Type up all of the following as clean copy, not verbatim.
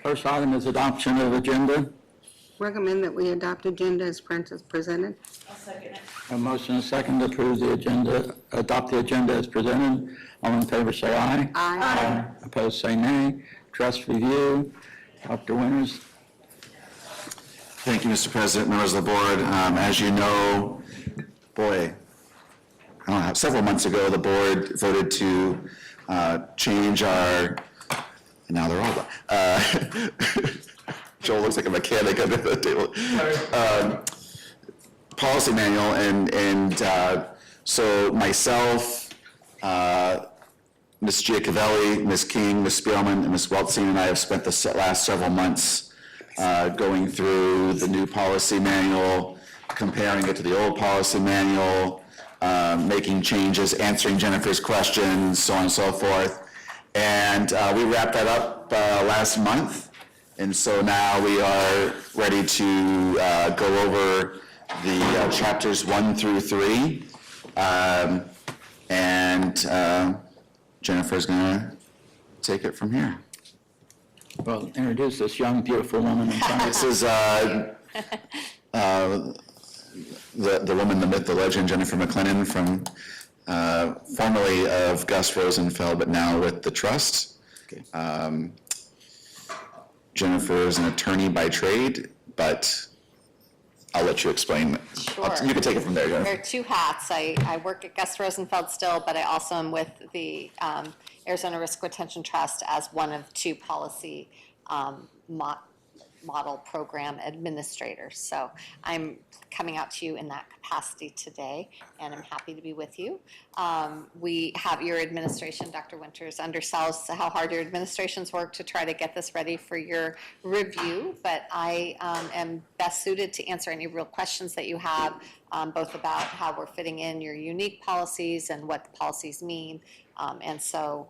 First item is adoption of agenda. Recommend that we adopt agenda as presented. I'll second it. A motion and a second to approve the agenda, adopt the agenda as presented. All in favor say aye. Aye. Opposed say nay. Trust review. Dr. Winters. Thank you, Mr. President, members of the board. As you know, boy, I don't know, several months ago, the board voted to change our, now they're all, Joel looks like a mechanic under the table. Policy manual, and so myself, Ms. Giacovelli, Ms. King, Ms. Spielman, and Ms. Weltzine and I have spent the last several months going through the new policy manual, comparing it to the old policy manual, making changes, answering Jennifer's questions, so on and so forth. And we wrapped that up last month. And so now we are ready to go over the chapters 1 through 3. And Jennifer's gonna take it from here. Well, introduce this young, beautiful woman in front of us. This is the woman, the myth, the legend, Jennifer McLennan, from formerly of Gus Rosenfeld, but now with the Trust. Okay. Jennifer is an attorney by trade, but I'll let you explain. Sure. You can take it from there, Jennifer. There are two hats. I work at Gus Rosenfeld still, but I also am with the Arizona Risk Retention Trust as one of two policy model program administrators. So I'm coming out to you in that capacity today, and I'm happy to be with you. We have your administration, Dr. Winters, undersells how hard your administrations work to try to get this ready for your review, but I am best suited to answer any real questions that you have, both about how we're fitting in your unique policies and what the policies mean. And so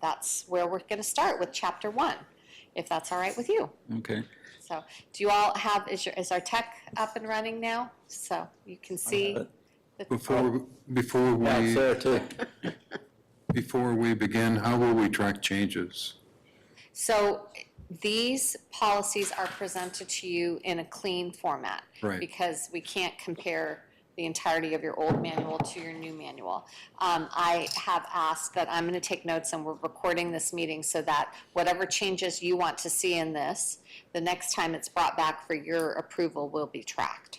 that's where we're going to start with Chapter 1, if that's all right with you. Okay. So do you all have, is our tech up and running now? So you can see. Before Yeah, it's we there too. before we begin, how will we track changes? So these policies are presented to you in a clean format. Right. Because we can't compare the entirety of your old manual to your new manual. I have asked that I'm going to take notes, and we're recording this meeting so that whatever changes you want to see in this, the next time it's brought back for your approval will be tracked.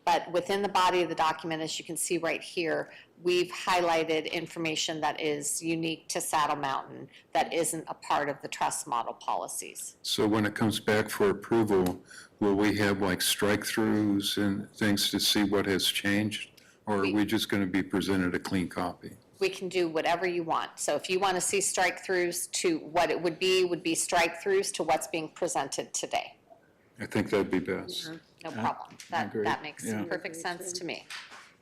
But within the body of the document, as you can see right here, we've highlighted information that is unique to Saddle Mountain that isn't a part of the trust model policies. So when it comes back for approval, will we have like strike-throughs and things to see what has changed? Or are we just going to be presented a clean copy? We can do whatever you want. So if you want to see strike-throughs to what it would be strike-throughs to what's being presented today. I think that'd be best. No problem. agree. That makes Yeah. perfect sense to me.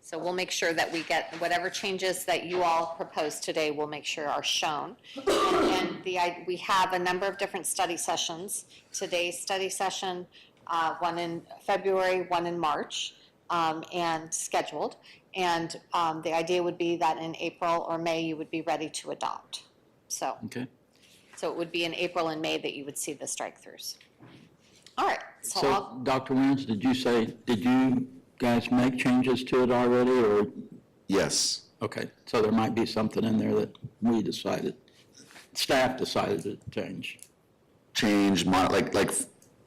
So we'll make sure that we get whatever changes that you all propose today, we'll make sure are shown. And we have a number of different study sessions. Today's study session, one in February, one in March, and scheduled. And the idea would be that in April or May, you would be ready to adopt. So Okay. it would be in April and May that you would see the strike-throughs. All right, so So, I'll, Dr. Winters, did you guys make changes to it already, or? Yes. Okay, so there might be something in there that we decided, staff decided to change.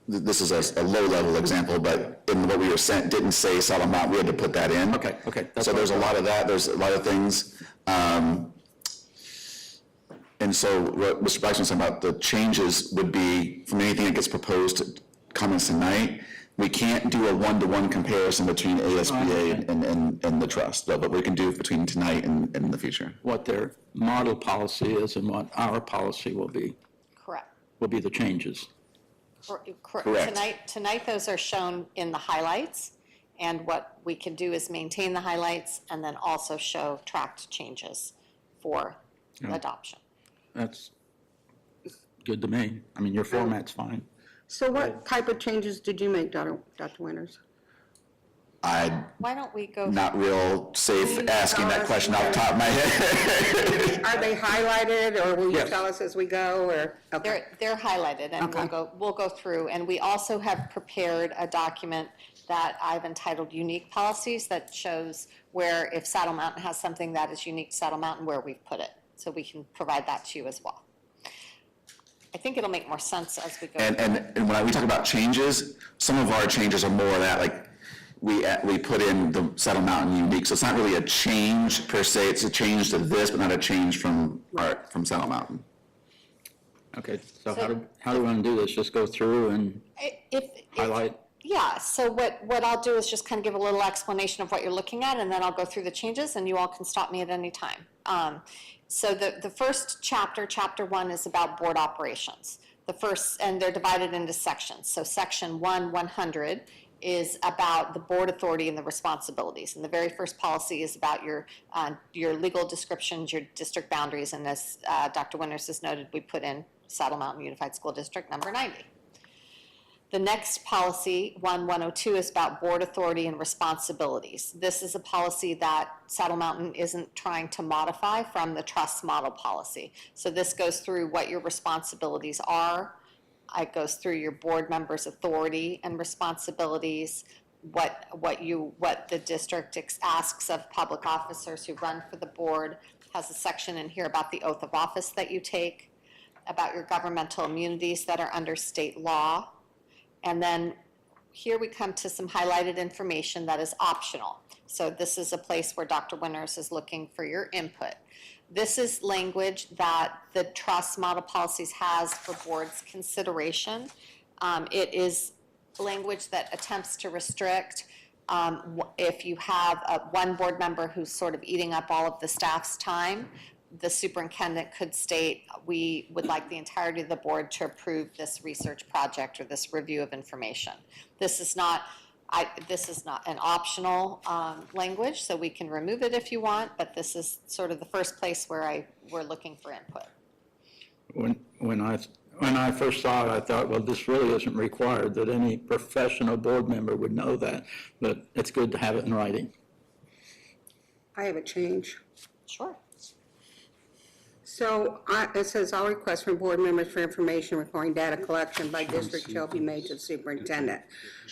This is a low-level example, but in what we were sent, didn't say Saddle Mountain, we had to put that in. Okay. That's So what there's I a thought. lot of that, there's a lot of things. And so what Mr. Braxton was saying about the changes would be, from anything that gets proposed to comments tonight, we can't do a one-to-one comparison between ASBA and the trust, but we can do between tonight and in the future. What their model policy is and what our policy will be correct. the changes. Correct. Tonight, those are shown in the highlights, and what we can do is maintain the highlights and then also show tracked changes for adoption. That's good to me. I mean, your format's fine. So what type of changes did you make, Dr. Winters? I'm Why don't we go? not real safe asking that question off the top of my head. Are they highlighted, or will you Yes. tell us as we go, or? Okay. They're highlighted, and Okay. we'll go through. And we also have prepared a document that I've entitled Unique Policies that shows where, if Saddle Mountain has something that is unique to Saddle Mountain, where we've put it. So we can provide that to you as well. I think it'll make more sense as we go. And when we talk about changes, some of our changes are more of that, like, we put in the Saddle Mountain unique, so it's not really a change per se, it's a change to this, but not a change from Saddle Mountain. Okay, so how do we want to do this? Just go through and If highlight? Yeah, so what I'll do is just kind of give a little explanation of what you're looking at, and then I'll go through the changes, and you all can stop me at any time. So the first chapter, chapter 1, is about board operations. And they're divided into sections. So section 100, is about the board authority and the responsibilities. And the very first policy is about your legal descriptions, your district boundaries, and as Dr. Winters has noted, we put in Saddle Mountain Unified School District number 90. The next policy, 102, is about board authority and responsibilities. This is a policy that Saddle Mountain isn't trying to modify from the trust model policy. So this goes through what your responsibilities are. It goes through your board members' authority and responsibilities, what the district asks of public officers who run for the board. Has a section in here about the oath of office that you take, about your governmental immunities that are under state law. And then here we come to some highlighted information that is optional. So this is a place where Dr. Winters is looking for your input. This is language that the trust model policies has for board's consideration. It is language that attempts to restrict if you have one board member who's sort of eating up all of the staff's time, the superintendent could state, we would like the entirety of the board to approve this research project or this review of information. This is not an optional language, so we can remove it if you want, but this is sort of the first place where we're looking for input. When I first saw it, I thought, well, this really isn't required, that any professional board member would know that, but it's good to have it in writing. I have a change. Sure. So it says, all requests from board members for information requiring data collection by district shall be made to the superintendent.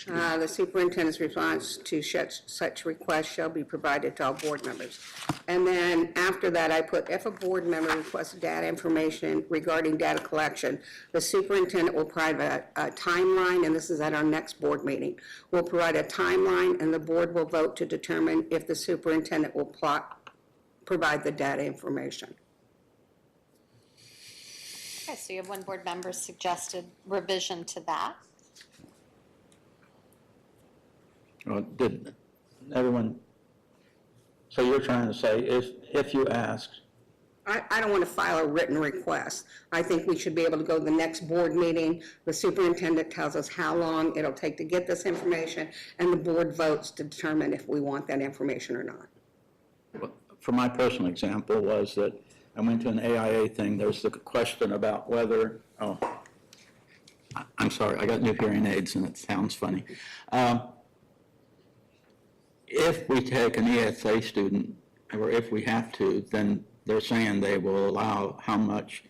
The superintendent's response to such requests shall be provided to all board members. And then after that, I put, if a board member requests data information regarding data collection, the superintendent will provide a timeline, and this is at our next board meeting. We'll provide a timeline, and the board will vote to determine if the superintendent will provide the data information. Okay, so you have one board member suggested revision to that. Well, did everyone, so you're trying to say if you ask, I don't want to file a written request. I think we should be able to go to the next board meeting. The superintendent tells us how long it'll take to get this information, and the board votes to determine if we want that information or not. for my personal example, was that I went to an AIA thing, there's the question about whether, I'm sorry, I got new hearing aids and it sounds funny. If we take an ESA student, or if we have to, then they're saying they will allow how much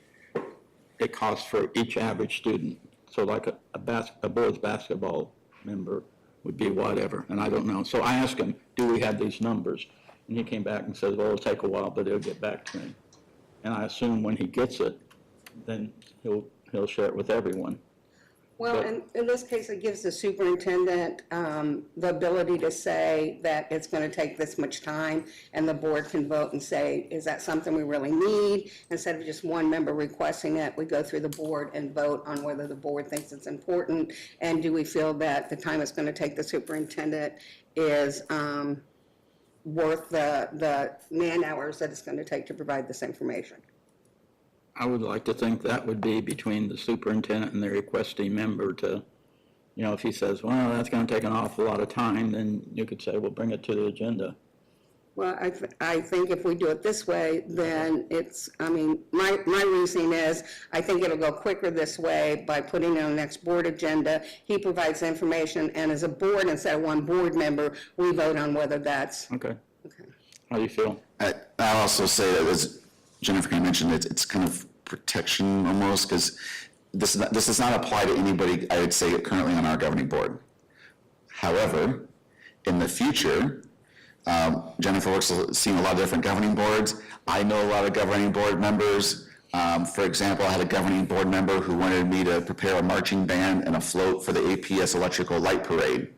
it costs for each average student. So like a board's basketball member would be whatever, and I don't know. So I asked him, do we have these numbers? And he came back and said, well, it'll take a while, but it'll get back to me. And I assume when he gets it, then he'll share it with everyone. Well, and in this case, it gives the superintendent the ability to say that it's going to take this much time, and the board can vote and say, is that something we really need? Instead of just one member requesting it, we go through the board and vote on whether the board thinks it's important, and do we feel that the time it's going to take the superintendent is worth the man-hours that it's going to take to provide this information. I would like to think that would be between the superintendent and the requesting member to, if he says, well, that's going to take an awful lot of time, then you could say, well, bring it to the agenda. Well, I think if we do it this way, then it's, I mean, my reasoning is, I think it'll go quicker this way by putting it on the next board agenda. He provides the information, and as a board, instead of one board member, we vote on whether that's, Okay. okay. How do you feel? I'll also say that, as Jennifer kind of mentioned, it's kind of protection almost, because this does not apply to anybody, I would say, currently on our governing board. However, in the future, Jennifer works, seen a lot of different governing boards. I know a lot of governing board members. For example, I had a governing board member who wanted me to prepare a marching band and a float for the APS electrical light parade.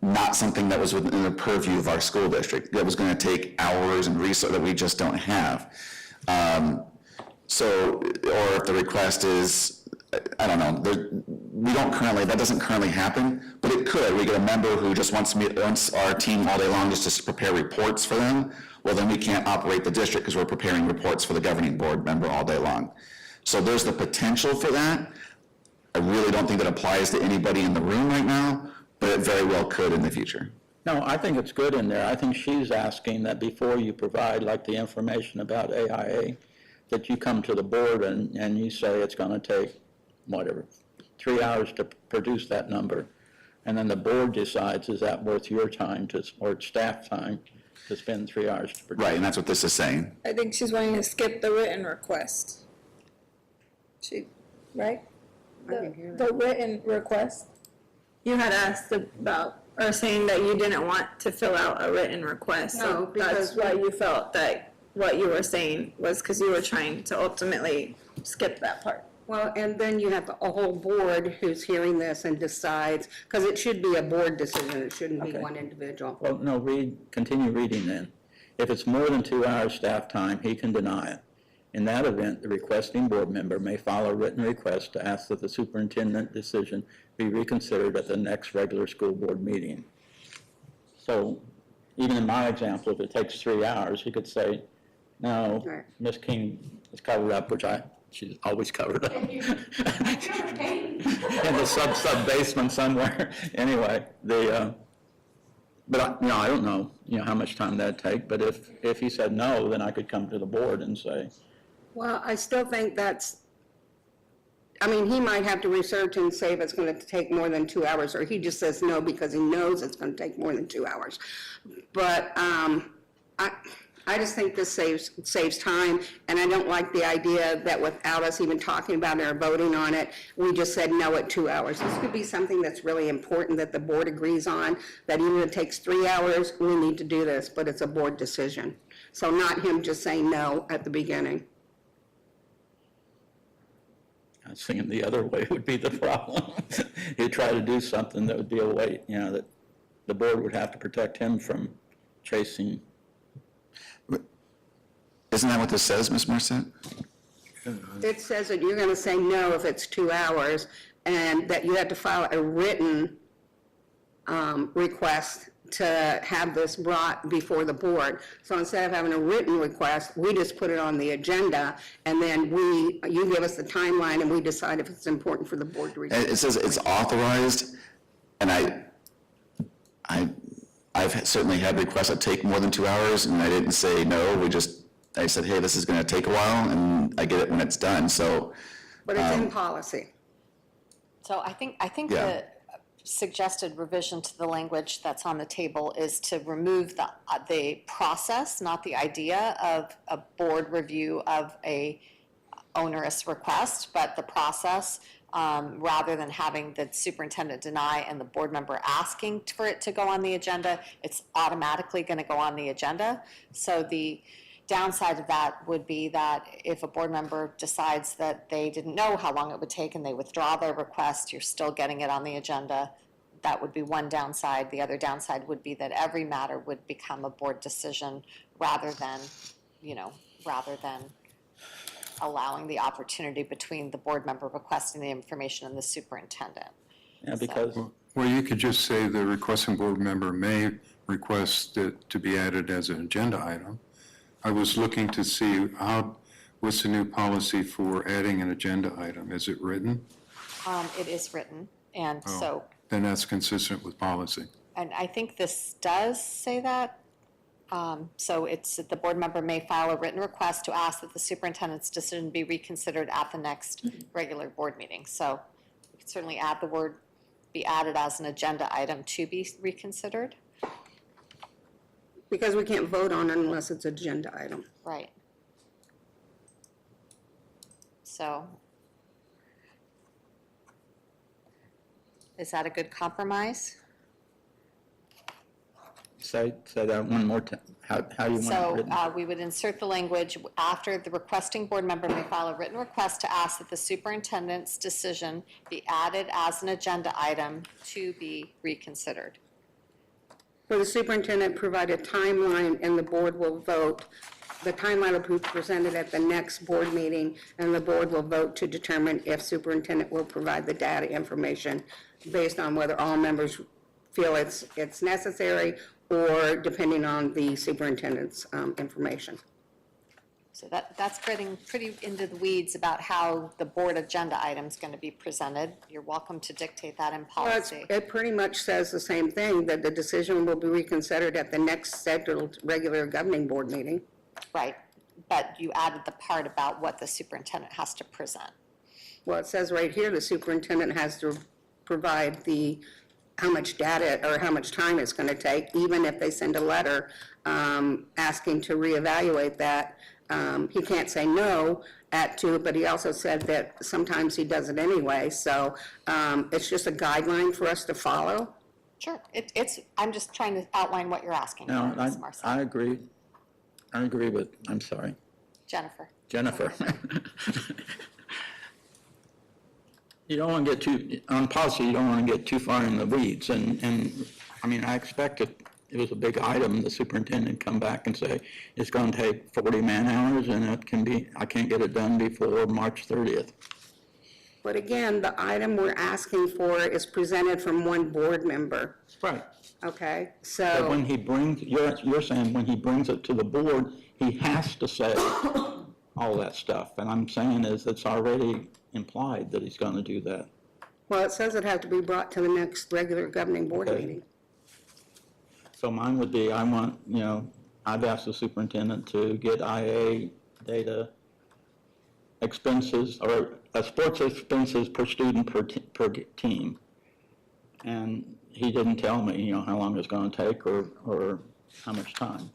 Not something that was within the purview of our school district. That was going to take hours and resources that we just don't have. So, or if the request is, I don't know, we don't currently, that doesn't currently happen, but it could. We get a member who just wants our team all day long just to prepare reports for them. Well, then we can't operate the district because we're preparing reports for the governing board member all day long. So there's the potential for that. I really don't think that applies to anybody in the room right now, but it very well could in the future. No, I think it's good in there. I think she's asking that before you provide like the information about AIA, that you come to the board and you say it's going to take, whatever, 3 hours to produce that number. And then the board decides, is that worth your time or staff time to spend 3 hours to produce? Right, and that's what this is saying. I think she's wanting to skip the written request. Right? I can hear The written request. You had asked about, or saying that you didn't want to fill out a written request. No, So that's because why you felt that what you were saying was because you were trying to ultimately skip that part. Well, and then you have a whole board who's hearing this and decides, because it should be a board decision, it shouldn't be Okay. one individual. Well, no, continue reading then. If it's more than 2 hours staff time, he can deny it. In that event, the requesting board member may file a written request to ask that the superintendent decision be reconsidered at the next regular school board meeting. So even in my example, if it takes 3 hours, he could say, no, Right. Ms. King is covered up, which she's always covered up. In the sub basement somewhere. Anyway, but I don't know, how much time that'd take, but if he said no, then I could come to the board and say, Well, I still think he might have to research and say if it's going to take more than 2 hours, or he just says no because he knows it's going to take more than 2 hours. But I just think this saves time, and I don't like the idea that without us even talking about it or voting on it, we just said no at 2 hours. This could be something that's really important that the board agrees on, that even if it takes 3 hours, we need to do this, but it's a board decision. So not him just saying no at the beginning. I was thinking the other way would be the problem. He'd try to do something that would be a way, that the board would have to protect him from chasing. Isn't that what this says, Ms. Morissette? It says that you're going to say no if it's 2 hours, and that you have to file a written request to have this brought before the board. So instead of having a written request, we just put it on the agenda, and then you give us the timeline, and we decide if it's important for the board to receive. It says it's authorized, and I've certainly had requests that take more than 2 hours, and I didn't say no. I said, hey, this is going to take a while, and I get it when it's done. So, But it's in policy. So I think Yeah. the suggested revision to the language that's on the table is to remove the process, not the idea of a board review of a onerous request, but the process, rather than having the superintendent deny and the board member asking for it to go on the agenda, it's automatically going to go on the agenda. So the downside of that would be that if a board member decides that they didn't know how long it would take and they withdraw their request, you're still getting it on the agenda. That would be one downside. The other downside would be that every matter would become a board decision rather than allowing the opportunity between the board member requesting the information and the superintendent. Yeah, because Well, you could just say the requesting board member may request it to be added as an agenda item. I was looking to see what's the new policy for adding an agenda item? Is it written? It is written, and so, Then that's consistent with policy. And I think this does say that. So it's that the board member may file a written request to ask that the superintendent's decision be reconsidered at the next regular board meeting. So we could certainly add the word, be added as an agenda item to be reconsidered. Because we can't vote on it unless it's agenda item. Right. So is that a good compromise? Say that one more time. How you want it So written? we would insert the language, after the requesting board member may file a written request to ask that the superintendent's decision be added as an agenda item to be reconsidered. For the superintendent, provide a timeline, and the board will vote. The timeline will be presented at the next board meeting, and the board will vote to determine if superintendent will provide the data information based on whether all members feel it's necessary or depending on the superintendent's information. So that's getting pretty into the weeds about how the board agenda item is going to be presented. You're welcome to dictate that in Well, policy. it pretty much says the same thing, that the decision will be reconsidered at the next scheduled regular governing board meeting. Right, but you added the part about what the superintendent has to present. Well, it says right here, the superintendent has to provide how much data or how much time it's going to take, even if they send a letter asking to reevaluate that. He can't say no but he also said that sometimes he does it anyway. So it's just a guideline for us to follow. Sure, I'm just trying to outline what you're asking for, No, Ms. Marcy. I agree. I agree with, I'm sorry, Jennifer. Jennifer. You don't want to get on policy, you don't want to get too far in the weeds. And I mean, I expect if it was a big item, the superintendent come back and say, it's going to take 40 man-hours and I can't get it done before March 30th. But again, the item we're asking for is presented from one board member, Right. okay? But So, when he brings, you're saying when he brings it to the board, he has to say all that stuff. And I'm saying is it's already implied that he's going to do that. well, it says it has to be brought to the next regular governing board Okay. meeting. So mine would be, I've asked the superintendent to get IA data expenses, or sports expenses per student per team. And he didn't tell me, how long it's going to take or how much time.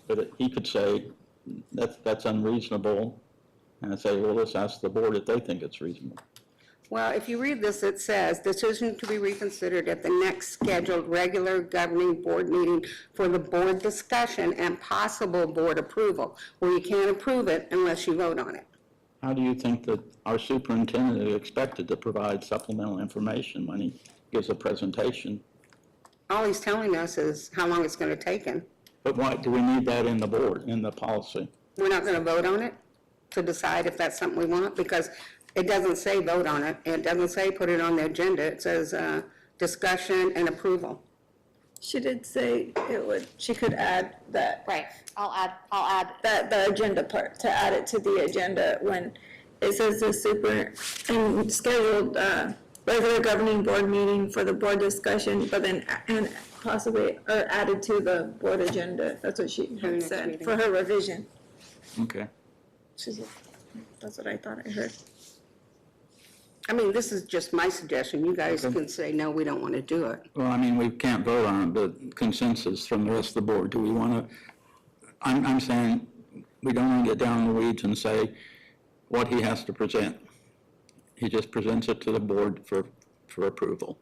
But he could say, that's unreasonable, and I'd say, well, let's ask the board if they think it's reasonable. Well, if you read this, it says, decision to be reconsidered at the next scheduled regular governing board meeting for the board discussion and possible board approval. Well, you can't approve it unless you vote on it. How do you think that our superintendent is expected to provide supplemental information when he gives a presentation? All he's telling us is how long it's going to take him. But why, do we need that in the board, in the policy? We're not going to vote on it to decide if that's something we want, because it doesn't say vote on it. It doesn't say put it on the agenda. It says discussion and approval. She did say she could add that, Right, I'll add, the agenda part, to add it to the agenda when it says the and scheduled, regular governing board meeting for the board discussion, but then, and possibly, or added to the board agenda. That's what she had next said, meeting. for her revision. Okay. That's what I thought I heard. I mean, this is just my suggestion. You guys can say, no, we don't want to do it. Well, I mean, we can't vote on it, but consensus from the rest of the board. Do we want to, I'm saying, we don't want to get down in the weeds and say what he has to present. He just presents it to the board for approval.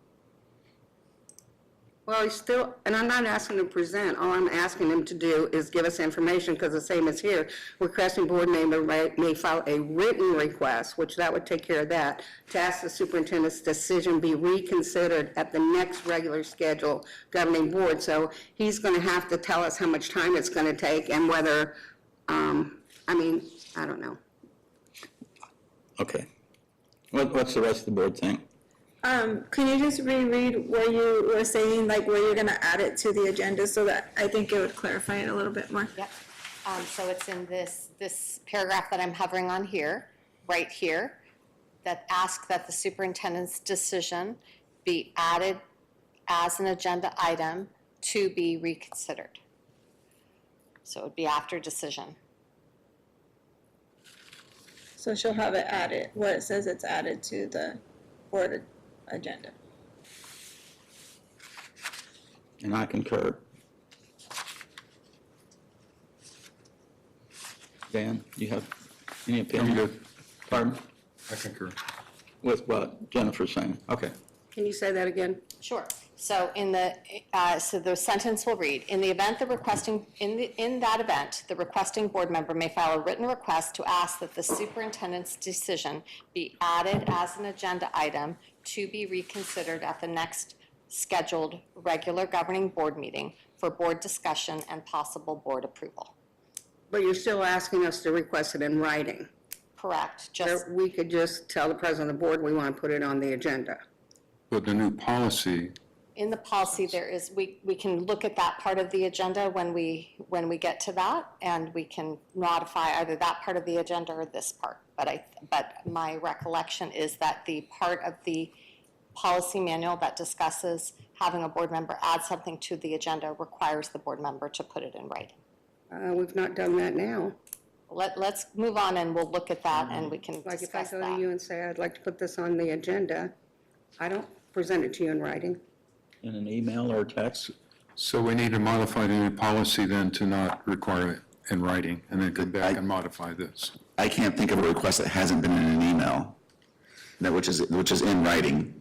Well, he's still, and I'm not asking him to present. All I'm asking him to do is give us information, because the same as here, requesting board member may file a written request, which that would take care of that, to ask the superintendent's decision be reconsidered at the next regular schedule governing board. So he's going to have to tell us how much time it's going to take and whether, I don't know. Okay. What's the rest of the board think? Can you just reread where you were saying, like, where you're gonna add it to the agenda, so that I think it would clarify it a little bit more? yep. So it's in this paragraph that I'm hovering on here, right here, that ask that the superintendent's decision be added as an agenda item to be reconsidered. So it would be after decision. So she'll have it added, where it says it's added to the board agenda. And I concur. Dan, you have any opinion? I'm good. Pardon? I concur. with what Jennifer's saying. Okay. Can you say that again? Sure. So so the sentence will read, in the event the requesting, in that event, the requesting board member may file a written request to ask that the superintendent's decision be added as an agenda item to be reconsidered at the next scheduled regular governing board meeting for board discussion and possible board approval. But you're still asking us to request it in writing. Correct, Or just, we could just tell the president of the board we want to put it on the agenda. But the new policy, in the policy, there is, we can look at that part of the agenda when we get to that, and we can modify either that part of the agenda or this part. But my recollection is that the part of the policy manual that discusses having a board member add something to the agenda requires the board member to put it in writing. We've not done that now. Let's move on and we'll look at that and we can Like if I discuss go to that. you and say, I'd like to put this on the agenda, I don't present it to you in writing. In an email or text? so we need to modify the new policy then to not require it in writing, and then come back and modify this. I can't think of a request that hasn't been in an email, which is in writing.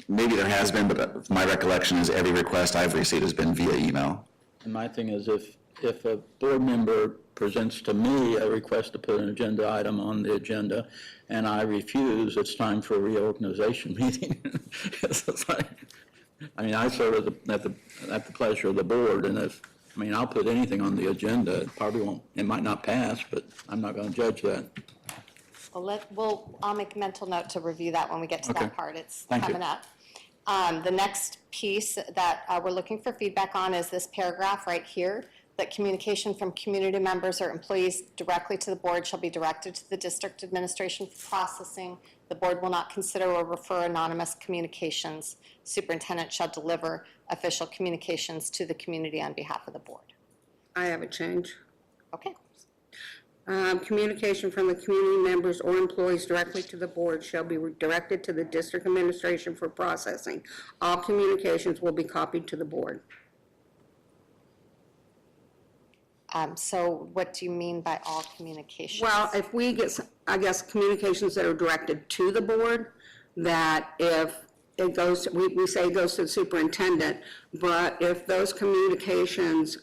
Maybe there has been, but my recollection is every request I've received has been via email. And my thing is if a board member presents to me a request to put an agenda item on the agenda and I refuse, it's time for a reorganization meeting. It's like, I mean, I serve at the pleasure of the board, and I'll put anything on the agenda. It probably won't, it might not pass, but I'm not going to judge that. I'll make a mental note to review that when we get to Okay. that part. It's Thank you. coming up. The next piece that we're looking for feedback on is this paragraph right here, that communication from community members or employees directly to the board shall be directed to the district administration for processing. The board will not consider or refer anonymous communications. Superintendent shall deliver official communications to the community on behalf of the board. I have a change. Okay. Communication from the community members or employees directly to the board shall be directed to the district administration for processing. All communications will be copied to the board. So what do you mean by all communications? Well, if we get, I guess, communications that are directed to the board, that if it goes, we say it goes to the superintendent, but if those communications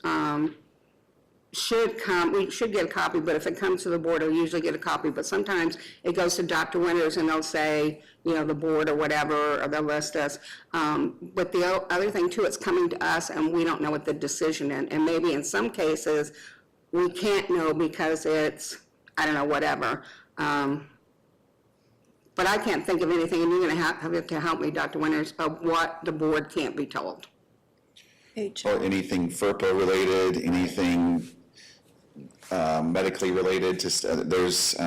should come, we should get a copy, but if it comes to the board, we'll usually get a copy. But sometimes it goes to Dr. Winters and they'll say, the board or whatever, or they'll list us. But the other thing too, it's coming to us and we don't know what the decision is. And maybe in some cases, we can't know because it's, I don't know, whatever. But I can't think of anything, and you're going to have to help me, Dr. Winters, of what the board can't be told. Or anything FERPA related, anything medically related, there's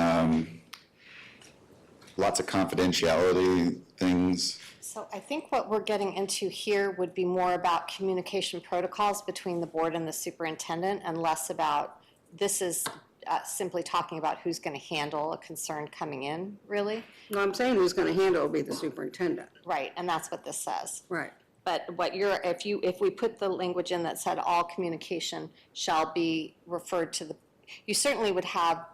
lots of confidentiality things. So I think what we're getting into here would be more about communication protocols between the board and the superintendent and less about, this is simply talking about who's going to handle a concern coming in, really. No, I'm saying who's going to handle it will be the superintendent. Right, and that's what this says. Right. But if we put the language in that said all communication shall be referred to you certainly would have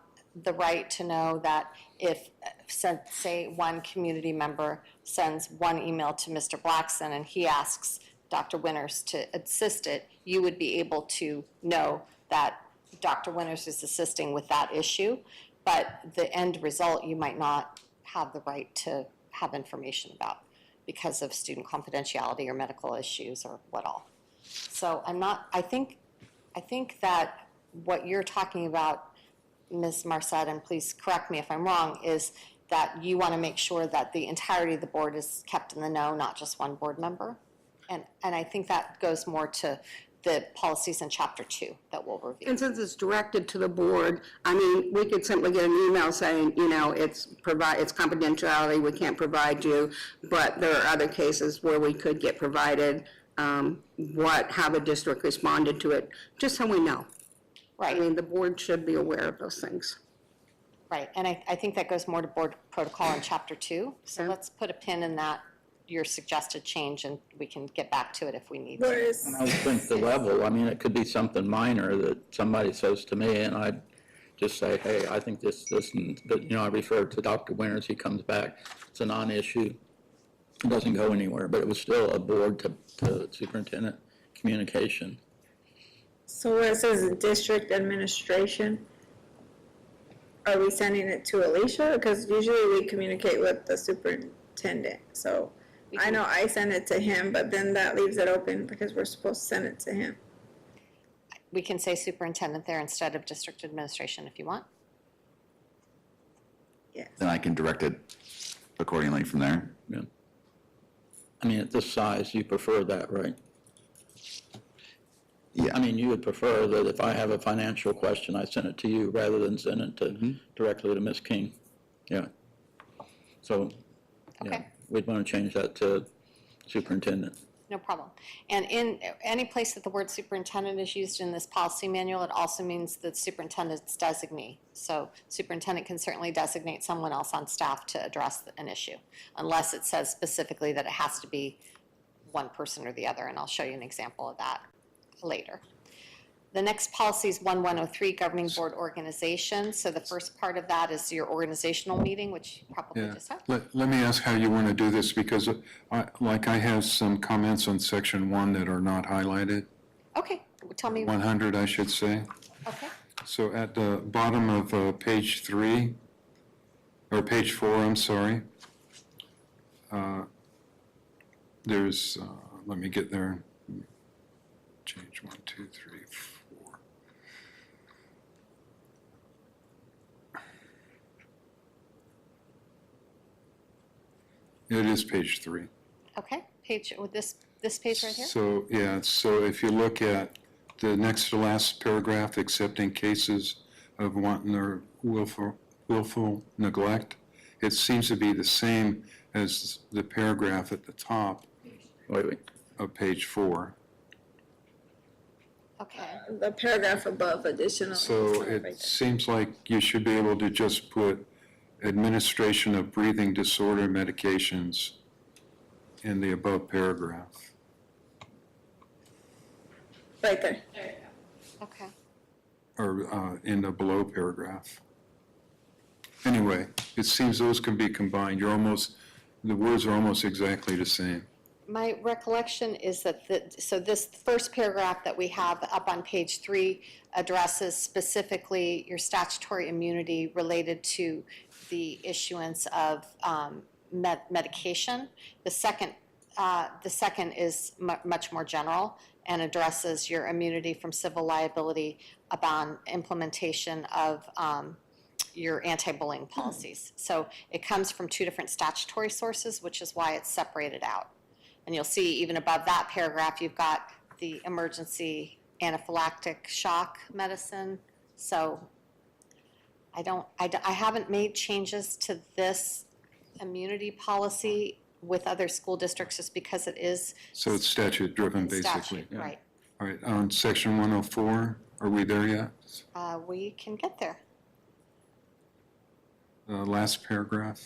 the right to know that if, say, one community member sends one email to Mr. Blackson and he asks Dr. Winters to assist it, you would be able to know that Dr. Winters is assisting with that issue, but the end result you might not have the right to have information about because of student confidentiality or medical issues or what all. So I think that what you're talking about, Ms. Marcette, and please correct me if I'm wrong, is that you want to make sure that the entirety of the board is kept in the know, not just one board member. And I think that goes more to the policies in Chapter 2 that we'll review. And since it's directed to the board, I mean, we could simply get an email saying, you know, it's confidentiality, we can't provide you, but there are other cases where we could get provided, how the district responded to it, just so we know. I Right. mean, the board should be aware of those things. Right, and I think that goes more to board protocol in Chapter 2. So Okay. let's put a pin in that, your suggested change, and we can get back to it if we need Where to. is, And I would think the level, I mean, it could be something minor that somebody says to me, and I'd just say, hey, I think this, and, but, you know, I refer to Dr. Winters, he comes back, it's a non-issue, it doesn't go anywhere, but it was still a board to superintendent communication. so where it says district administration, are we sending it to Alicia? Because usually we communicate with the superintendent, so I know I send it to him, but then that leaves it open because we're supposed to send it to him. We can say superintendent there instead of district administration if you want. Yes. Then I can direct it accordingly from there. Yeah. I mean, at this size, you prefer that, right? Yeah. I mean, you would prefer that if I have a financial question, I send it to you rather than send it to, directly to Ms. King. Yeah. So, yeah, Okay. we'd want to change that to superintendent. No problem. And in any place that the word superintendent is used in this policy manual, it also means that superintendent's designee. So superintendent can certainly designate someone else on staff to address an issue, unless it says specifically that it has to be one person or the other, and I'll show you an example of that later. The next policy is 1103, Governing Board Organization. So the first part of that is your organizational meeting, which you probably Yeah. just had. Let me ask how you want to do this, because I have some comments on section 1 that are not highlighted, Okay, tell me. 100, I should say. Okay. So at the bottom of page 3, or page 4, I'm sorry, there's, let me get there. Change 1, 2, 3, 4. It is page 3. Okay, page, with this page right here? So, yeah, so if you look at the next to last paragraph, accepting cases of wanton or willful neglect, it seems to be the same as the paragraph at the top Wait. of page 4. Okay, The paragraph above additional. So it seems like you should be able to just put administration of breathing disorder medications in the above paragraph. Right there. okay. Or in the below paragraph. Anyway, it seems those can be combined. The words are almost exactly the same. My recollection is that, so this first paragraph that we have up on page 3 addresses specifically your statutory immunity related to the issuance of medication. The second is much more general and addresses your immunity from civil liability upon implementation of your anti-bullying policies. So it comes from 2 different statutory sources, which is why it's separated out. And you'll see even above that paragraph, you've got the emergency anaphylactic shock medicine. So I haven't made changes to this immunity policy with other school districts just because it is So it's statute-driven, basically. statute, right? All right, on section 104, are we there yet? We can get there. Last paragraph?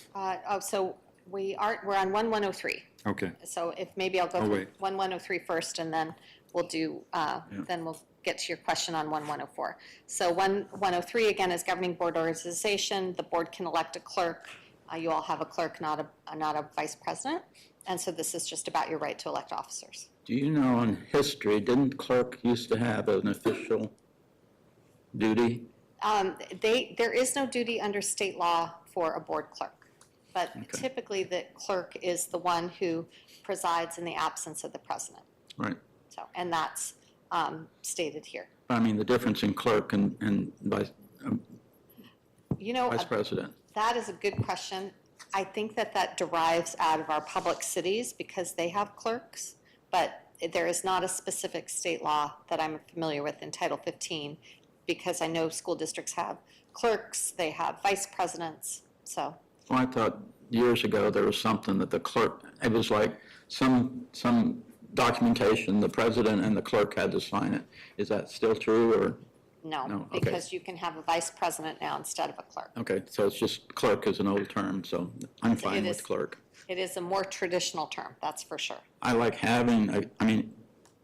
So we're on 1103. Okay, So if maybe I'll go Oh, through wait. 1103 first, and then we'll do, then we'll get to your question on 1104. So 1103, again, is governing board organization. The board can elect a clerk. You all have a clerk, not a vice president. And so this is just about your right to elect officers. Do you know in history, didn't clerk used to have an official duty? There is no duty under state law for a board clerk. But Okay. typically, the clerk is the one who presides in the absence of the president. Right. So, and that's stated here. I mean, the difference in clerk and vice You know, president. that is a good question. I think that derives out of our public cities because they have clerks. But there is not a specific state law that I'm familiar with in Title 15, because I know school districts have clerks, they have vice presidents, so. Well, I thought years ago there was something that the clerk, it was like some documentation, the president and the clerk had to sign it. Is that still true, or? No, No, okay. because you can have a vice president now instead of a clerk. Okay, so it's just clerk is an old term, so I'm fine It with is. clerk. It is a more traditional term, that's for sure. I like having, I mean,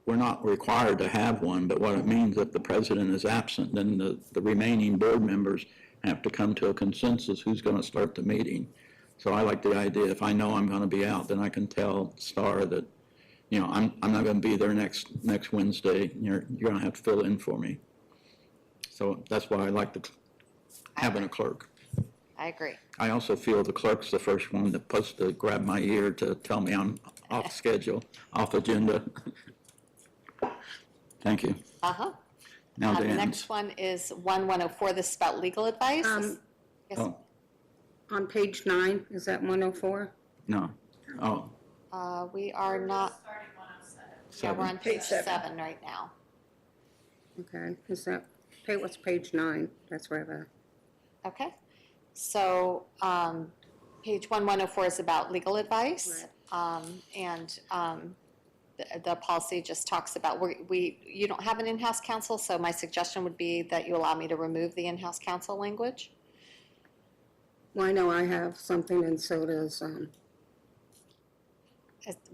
we're not required to have one, but what it means, if the president is absent, then the remaining board members have to come to a consensus who's going to start the meeting. So I like the idea, if I know I'm going to be out, then I can tell Star that, you know, I'm not going to be there next Wednesday. You're going to have to fill in for me. So that's why I like having a clerk. I agree. I also feel the clerk's the first one that's supposed to grab my ear to tell me I'm off schedule, off agenda. Thank you. Uh-huh. Now The Dan's. next one is 1104, this is about legal advice. Yes. Oh, On page 9, is that 104? no. Oh, We are not, yeah, we're on page 7 right now. Okay, is that, what's page 9? That's where the, Okay, so page 1104 is about legal advice. And the policy just talks about, you don't have an in-house counsel, so my suggestion would be that you allow me to remove the in-house counsel language. well, I know I have something, and so does,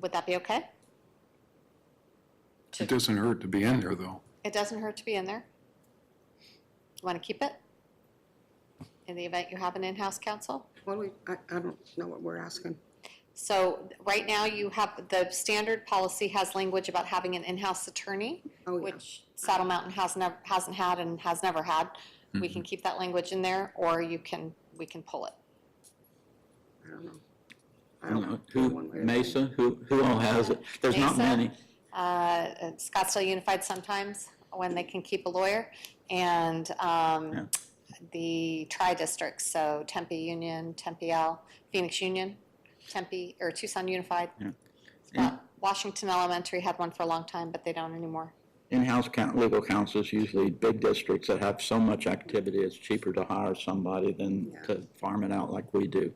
Would that be okay? It doesn't hurt to be in there, though. It doesn't hurt to be in there. You want to keep it? In the event you have an in-house counsel? what do we, I don't know what we're asking. So right now you have, the standard policy has language about having an in-house attorney, Oh, yeah. which Saddle Mountain hasn't had and has never had. We can keep that language in there, or we can pull it. I don't know. I don't know. one Who, way or the other. Mesa, who all has it? There's not Mesa? many. Scottsdale Unified sometimes, when they can keep a lawyer, and the tri-districts, so Tempe Union, Tempe L, Phoenix Union, Tempe, or Tucson Unified. Washington Elementary had one for a long time, but they don't anymore. In-house legal counsel is usually big districts that have so much activity, it's cheaper to hire somebody than to farm it out like we do.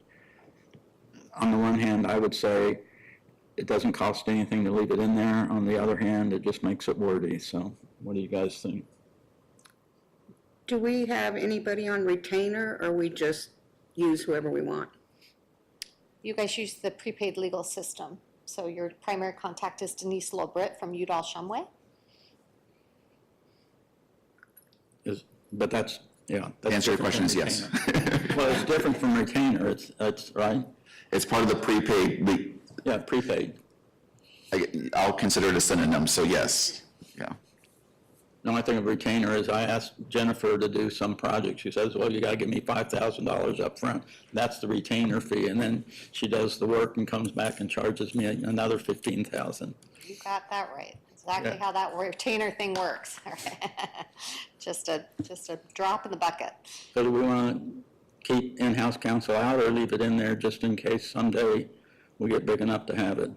On the one hand, I would say it doesn't cost anything to leave it in there. On the other hand, it just makes it wordy. So what do you guys think? Do we have anybody on retainer, or we just use whoever we want? You guys use the prepaid legal system, so your primary contact is Denise Lobrit from Udall-Shumway. But that's, yeah. The answer to your question is yes. Well, it's different from retainer, it's right? It's part of the prepaid, Yeah, prepaid. I'll consider it a synonym, so yes, yeah. The only thing of retainer is I asked Jennifer to do some project. She says, well, you gotta give me $5,000 up front. That's the retainer fee. And then she does the work and comes back and charges me another $15,000. You got that right. Exactly Yeah. how that retainer thing works. Just a drop in the bucket. So do we want to keep in-house counsel out or leave it in there just in case someday we get big enough to have it?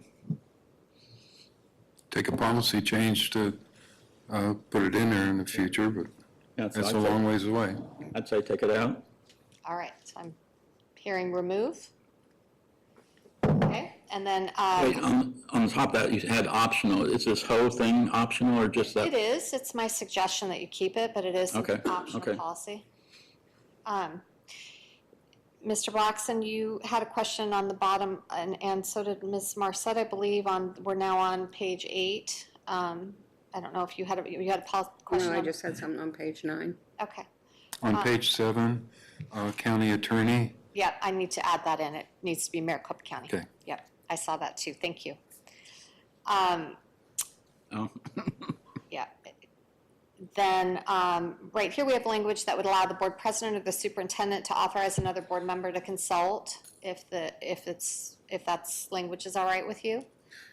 Take a policy change to put it in there in the future, but Yeah, so that's a long ways away. I'd say take it out. All right, so I'm hearing remove. Okay, and then Wait, on top of that, you had optional. Is this whole thing optional or just that? it is, it's my suggestion that you keep it, but it is an Okay, optional okay. policy. Mr. Blackson, you had a question on the bottom, and so did Ms. Marcette, I believe, we're now on page 8. I don't know if you had a question No, I on. just had something on page 9. Okay, On page 7, county attorney, yeah, I need to add that in, it needs to be Maricopa County. Okay. Yep, I saw that too, thank you. Oh. Yeah. Then, right here, we have language that would allow the board president or the superintendent to authorize another board member to consult if that's language is all right with you.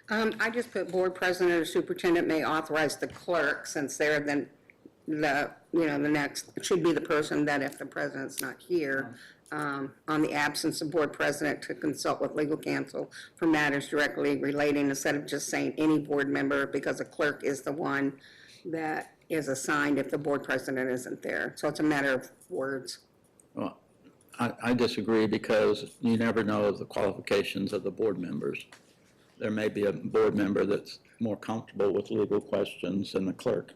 I just put board president or superintendent may authorize the clerk, since they're then the next, it should be the person that if the president's not here, on the absence of board president to consult with legal counsel for matters directly relating, instead of just saying any board member, because a clerk is the one that is assigned if the board president isn't there. So it's a matter of words. Well, I disagree because you never know the qualifications of the board members. There may be a board member that's more comfortable with legal questions than the clerk.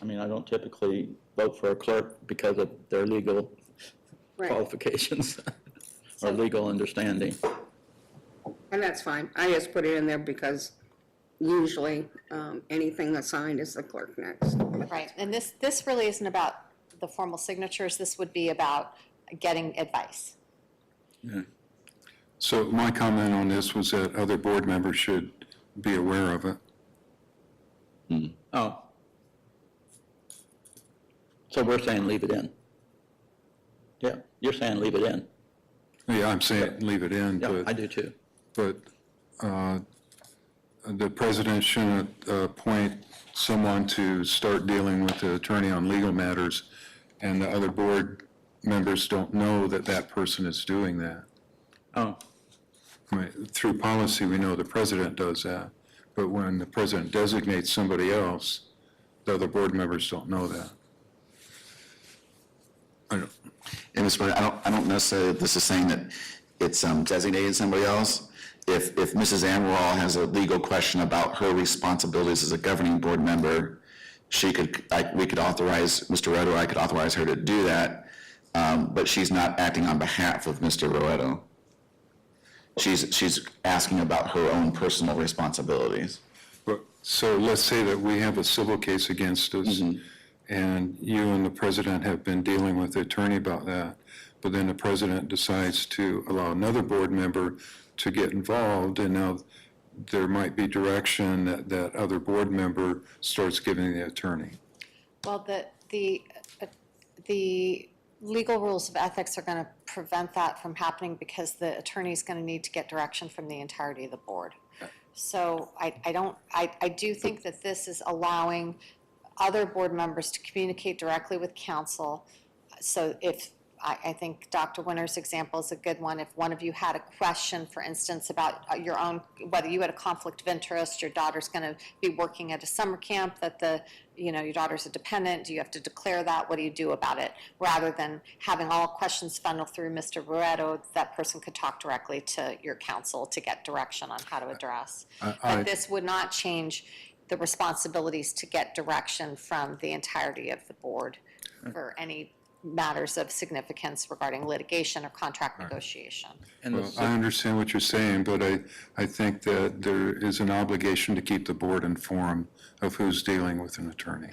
I mean, I don't typically vote for a clerk because of their legal Right. qualifications or legal understanding. And that's fine. I just put it in there because usually anything assigned is the clerk next. Right, and this really isn't about the formal signatures, this would be about getting advice. So my comment on this was that other board members should be aware of it. Oh. So we're saying leave it in? Yeah, you're saying leave it in? Yeah, I'm saying leave it in, Yeah, I but, do too. but the president shouldn't appoint someone to start dealing with the attorney on legal matters, and the other board members don't know that that person is doing that. Oh, Right. Through policy, we know the president does that, but when the president designates somebody else, the other board members don't know that. I don't, And Mr. President, I don't necessarily, this is saying that it's designated somebody else. If Mrs. Amaral has a legal question about her responsibilities as a governing board member, we could authorize, Mr. Roeto, I could authorize her to do that, but she's not acting on behalf of Mr. Roeto. She's asking about her own personal responsibilities. but, so let's say that we have a civil case against us, and you and the president have been dealing with the attorney about that, but then the president decides to allow another board member to get involved, and now there might be direction that other board member starts giving the attorney. Well, the legal rules of ethics are going to prevent that from happening because the attorney's going to need to get direction from the entirety of the board. So I do think that this is allowing other board members to communicate directly with counsel. So I think Dr. Winter's example is a good one. If one of you had a question, for instance, about your own, whether you had a conflict of interest, your daughter's going to be working at a summer camp, that your daughter's a dependent, do you have to declare that? What do you do about it? Rather than having all questions funnel through Mr. Barretto, that person could talk directly to your counsel to get direction on how to address. But this would not change the responsibilities to get direction from the entirety of the board for any matters of significance regarding litigation or contract negotiation. and Well, I understand what you're saying, but I think that there is an obligation to keep the board informed of who's dealing with an attorney.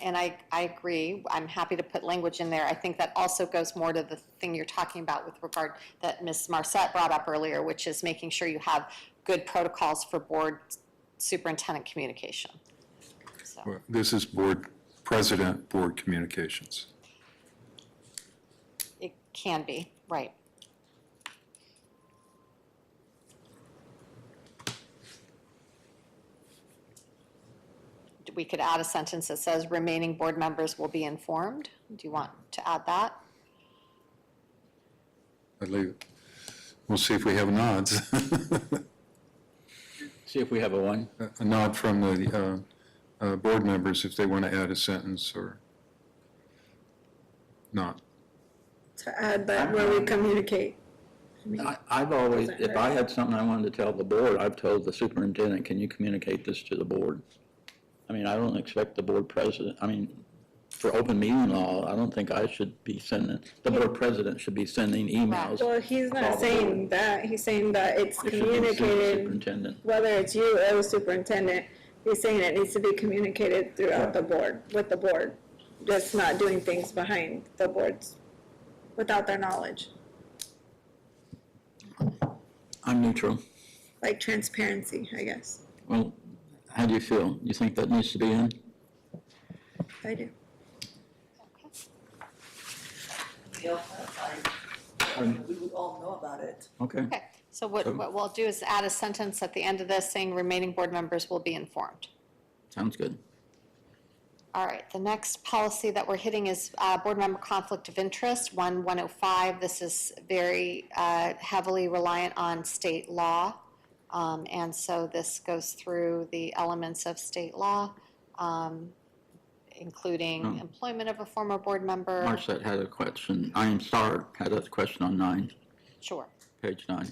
And I agree. I'm happy to put language in there. I think that also goes more to the thing you're talking about with regard that Ms. Marcette brought up earlier, which is making sure you have good protocols for board superintendent communication. So, Well, this is board president, board communications. it can be, right. We could add a sentence that says remaining board members will be informed. Do you want to add that? I'd leave it. We'll see if we have nods. see if we have a one. A nod from the board members if they want to add a sentence or not. To add that where we communicate. I've always, if I had something I wanted to tell the board, I've told the superintendent, can you communicate this to the board? I mean, I don't expect the board president, for open meeting law, I don't think I should be sending, the board president should be sending emails. Well, he's All not the saying that. He's saying that it's It should be the communicated, superintendent. whether it's you or the superintendent. He's saying it needs to be communicated throughout the board, with the board. Just not doing things behind the boards without their knowledge, I'm neutral. like transparency, I guess. Well, how do you feel? You think that needs to be in? I do. We will all know about it. Okay. Okay, so what we'll do is add a sentence at the end of this saying remaining board members will be informed. Sounds good. All right, the next policy that we're hitting is board member conflict of interest, 105. This is very heavily reliant on state law. And so this goes through the elements of state law, including employment of a former board member. Marcette had a question. I am sorry, had a question on 9, Sure. page 9.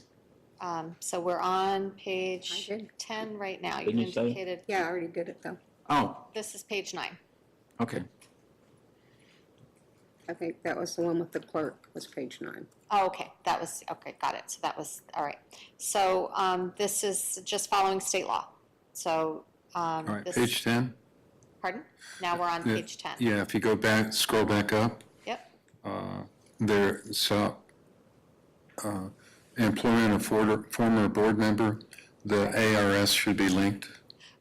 So we're on I page did. 10 right now. Didn't you say? indicated, Yeah, I already did it, though. Oh, this is page 9. okay. I think that was the one with the clerk, was page 9. Oh, okay, that was, okay, got it. So that was, all right. So this is just following state law. So All right, this, page 10? pardon? Now we're on Yeah, page 10. Yeah, if you go back, scroll back up, Yep, there, employment of former board member, the ARS should be linked.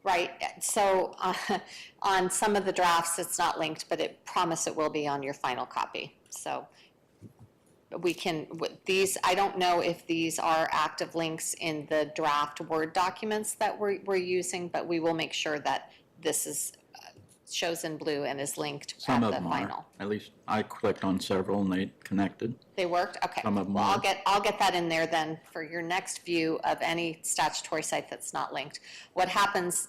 right. So on some of the drafts, it's not linked, but promise it will be on your final copy. So we can, these, I don't know if these are active links in the draft Word documents that we're using, but we will make sure that this is, shows in blue and is linked Some at of the them final. are. At least I clicked on several and they connected. They worked? Okay. Some of them Well, are. I'll get that in there then for your next view of any statutory site that's not linked. What happens,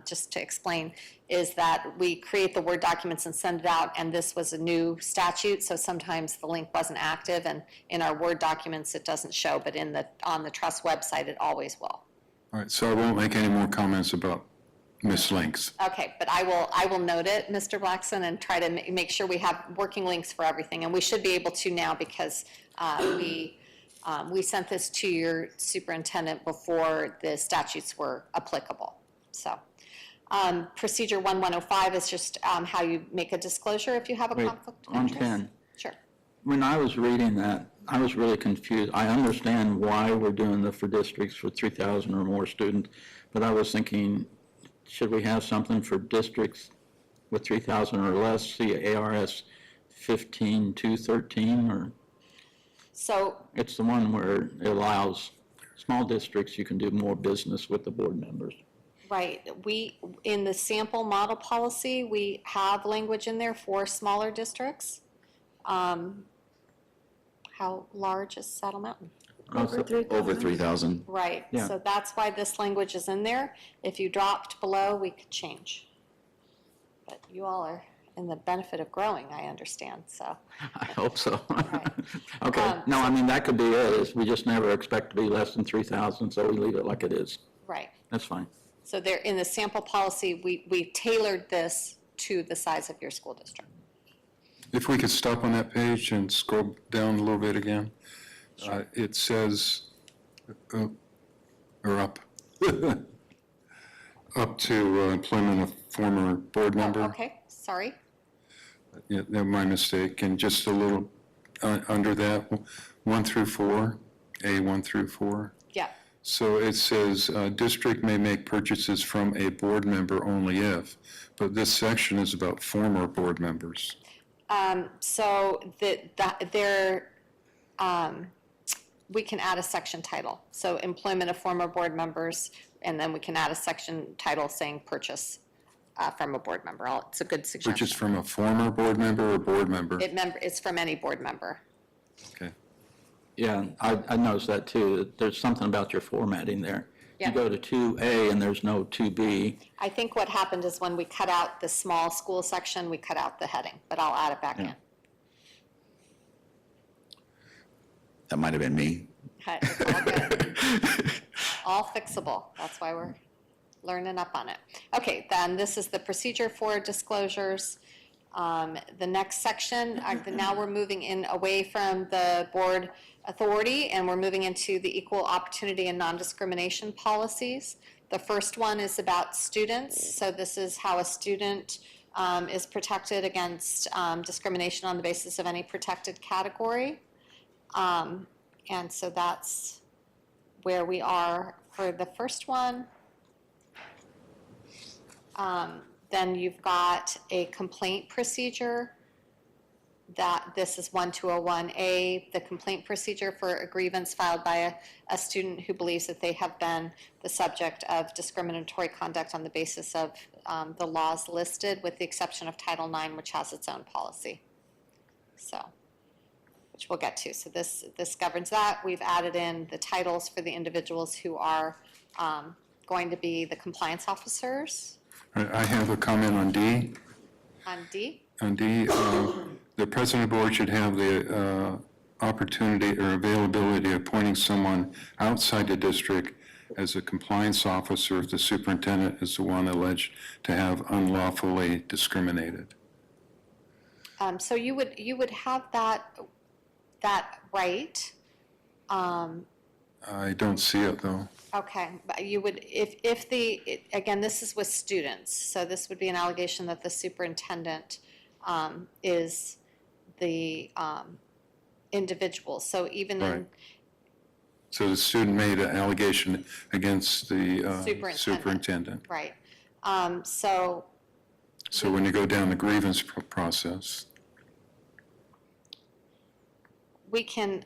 just to explain, is that we create the Word documents and send it out, and this was a new statute, so sometimes the link wasn't active, and in our Word documents, it doesn't show, but on the Trust website, it always will. All right, so I won't make any more comments about mislinks. Okay, but I will note it, Mr. Blackson, and try to make sure we have working links for everything, and we should be able to now because we sent this to your superintendent before the statutes were applicable. So, procedure 1105 is just how you make a disclosure if you have a Wait, conflict of on interest. 10. Sure. When I was reading that, I was really confused. I understand why we're doing the for districts for 3,000 or more students, but I was thinking, should we have something for districts with 3,000 or less, see ARS 15213, or So it's the one where it allows small districts, you can do more business with the board members. right, in the sample model policy, we have language in there for smaller districts. How large is Saddle Mountain? Over 3,000. Over 3,000. Right, Yeah. so that's why this language is in there. If you dropped below, we could change. But you all are in the benefit of growing, I understand, so. I hope so. Right. Okay, no, I mean, that could be it, is we just never expect to be less than 3,000, so we leave it like it is. Right, That's fine. so there, in the sample policy, we tailored this to the size of your school district. If we could stop on that page and scroll down a little bit again. It says, or up, up to employment of former board member. Okay, sorry. Yeah, that my mistake, and just a little under that, 1 through 4, A 1 through 4. Yeah, So it says, district may make purchases from a board member only if, but this section is about former board members. so we can add a section title. So employment of former board members, and then we can add a section title saying purchase from a board member. It's a good suggestion. Purchase from a former board member or board member? It's from any board member. Okay. Yeah, I noticed that too. There's something about your formatting there. Yeah. You go to 2A and there's no 2B. I think what happened is when we cut out the small school section, we cut out the heading, but I'll add it back in. Yeah. That might have been me. It's all good. All fixable. That's why we're learning up on it. Okay, then this is the procedure for disclosures. The next section, now we're moving in away from the board authority, and we're moving into the equal opportunity and non-discrimination policies. The first one is about students. So this is how a student is protected against discrimination on the basis of any protected category. And so that's where we are for the first one. Then you've got a complaint procedure. This is 1201A, the complaint procedure for a grievance filed by a student who believes that they have been the subject of discriminatory conduct on the basis of the laws listed, with the exception of Title IX, which has its own policy. So, which we'll get to. So this governs that. We've added in the titles for the individuals who are going to be the compliance officers. I have a comment on D. On D, On D, the president of the board should have the opportunity or availability of appointing someone outside the district as a compliance officer if the superintendent is the one alleged to have unlawfully discriminated. so you would have that right. I don't see it, though. Okay, but you would, again, this is with students, so this would be an allegation that the superintendent is the individual, so even in Right. So the student made an allegation against the superintendent. right. So So when you go down the grievance process, we can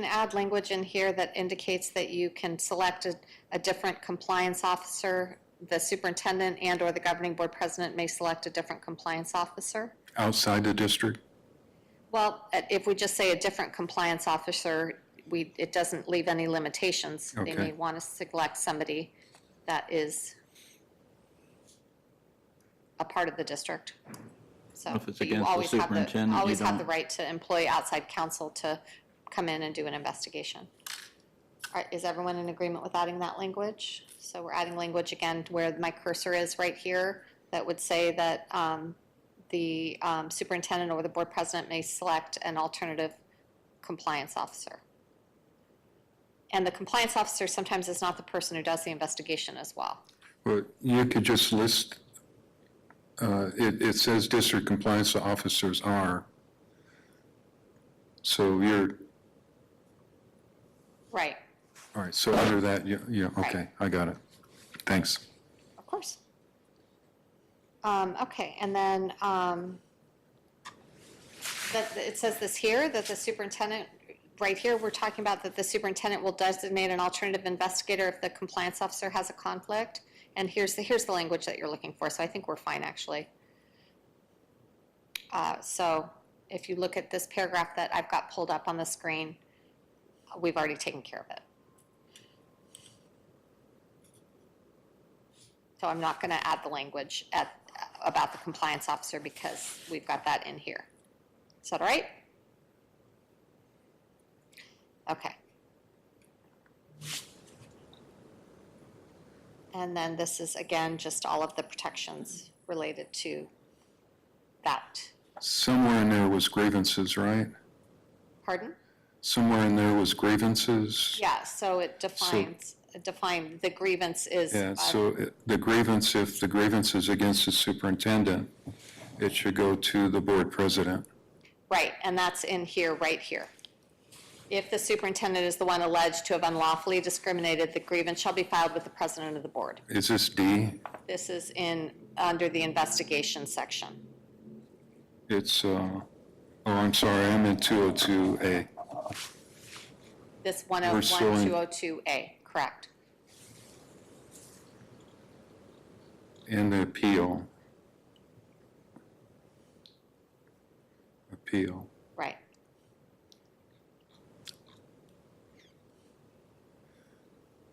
add language in here that indicates that you can select a different compliance officer. The superintendent and/or the governing board president may select a different compliance officer. outside the district, Well, if we just say a different compliance officer, it doesn't leave any limitations. They Okay. may want to select somebody that is a part of the district. So If it's but you against the always have superintendent, you always have the don't- right to employ outside counsel to come in and do an investigation. All right, is everyone in agreement with adding that language? So we're adding language again where my cursor is right here that would say that the superintendent or the board president may select an alternative compliance officer. And the compliance officer sometimes is not the person who does the investigation as well. but you could just list, it says district compliance officers are. So you're, Right, all right, so under that, yeah, okay, I got it. Thanks. of course. Okay, and then it says this here, that the superintendent, right here, we're talking about that the superintendent will designate an alternative investigator if the compliance officer has a conflict. And here's the language that you're looking for, so I think we're fine, actually. So if you look at this paragraph that I've got pulled up on the screen, we've already taken care of it. So I'm not going to add the language about the compliance officer because we've got that in here. Is that all right? Okay. And then this is, again, just all of the protections related to that. Somewhere in there was grievances, right? Pardon? Somewhere in there was grievances? Yeah, so it defined the grievance is. Yeah, so the grievance, if the grievance is against the superintendent, it should go to the board president. Right, and that's in here, right here. If the superintendent is the one alleged to have unlawfully discriminated, the grievance shall be filed with the president of the board. Is this D? This is under the investigation section. It's, I'm sorry, I'm in 202A. This We're still in- 101-202A, correct. In the appeal. Appeal. Right.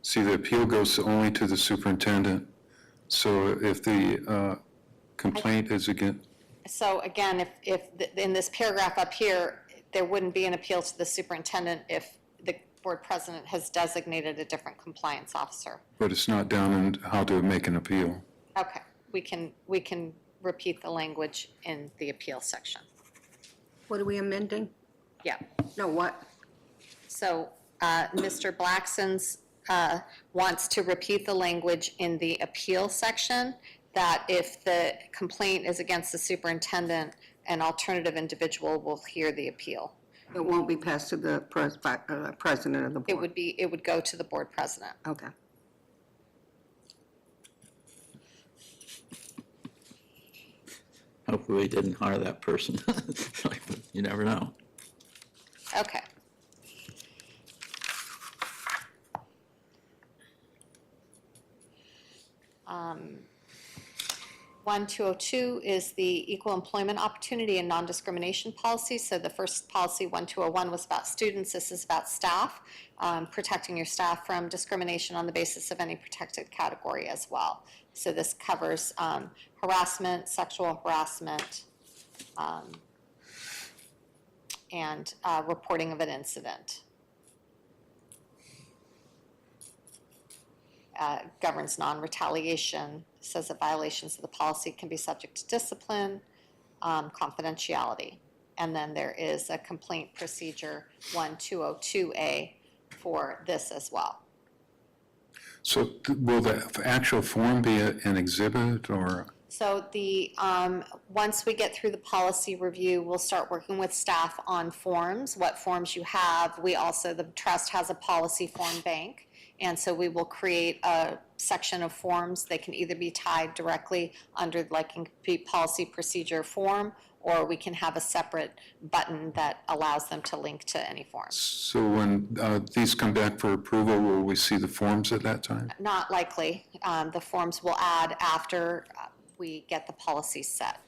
See, the appeal goes only to the superintendent. So if the complaint is against, So again, in this paragraph up here, there wouldn't be an appeal to the superintendent if the board president has designated a different compliance officer. but it's not down in how to make an appeal. Okay, we can repeat the language in the appeal section. What are we amending? Yeah. No, what? So Mr. Blackson's wants to repeat the language in the appeal section, that if the complaint is against the superintendent, an alternative individual will hear the appeal. It won't be passed to the president of the board? It would go to the board president. Okay. Hopefully we didn't hire that person. You never know. Okay. 1202 is the Equal Employment Opportunity and Non-Discrimination Policy. So the first policy, 1201, was about students. This is about staff, protecting your staff from discrimination on the basis of any protected category as well. So this covers harassment, sexual harassment, and reporting of an incident. Governs non-retaliation, says that violations of the policy can be subject to discipline, confidentiality. And then there is a complaint procedure 1202A for this as well. So will the actual form be an exhibit or? So the, once we get through the policy review, we'll start working with staff on forms, what forms you have. We also, the trust has a policy form bank. And so we will create a section of forms. They can either be tied directly under like a policy procedure form, or we can have a separate button that allows them to link to any form. So when these come back for approval, will we see the forms at that time? Not likely. The forms will add after we get the policy set.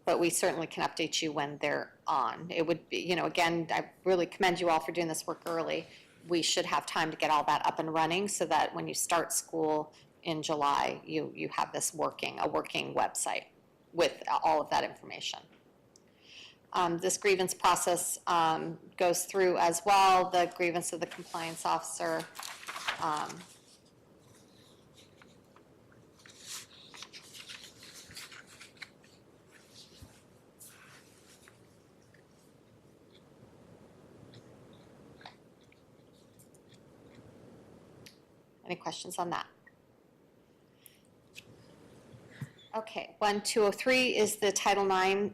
But we certainly can update you when they're on. It would be, again, I really commend you all for doing this work early. We should have time to get all that up and running so that when you start school in July, you have this a working website with all of that information. This grievance process goes through as well, the grievance of the compliance officer. Any questions on that? Okay, 1203 is the Title IX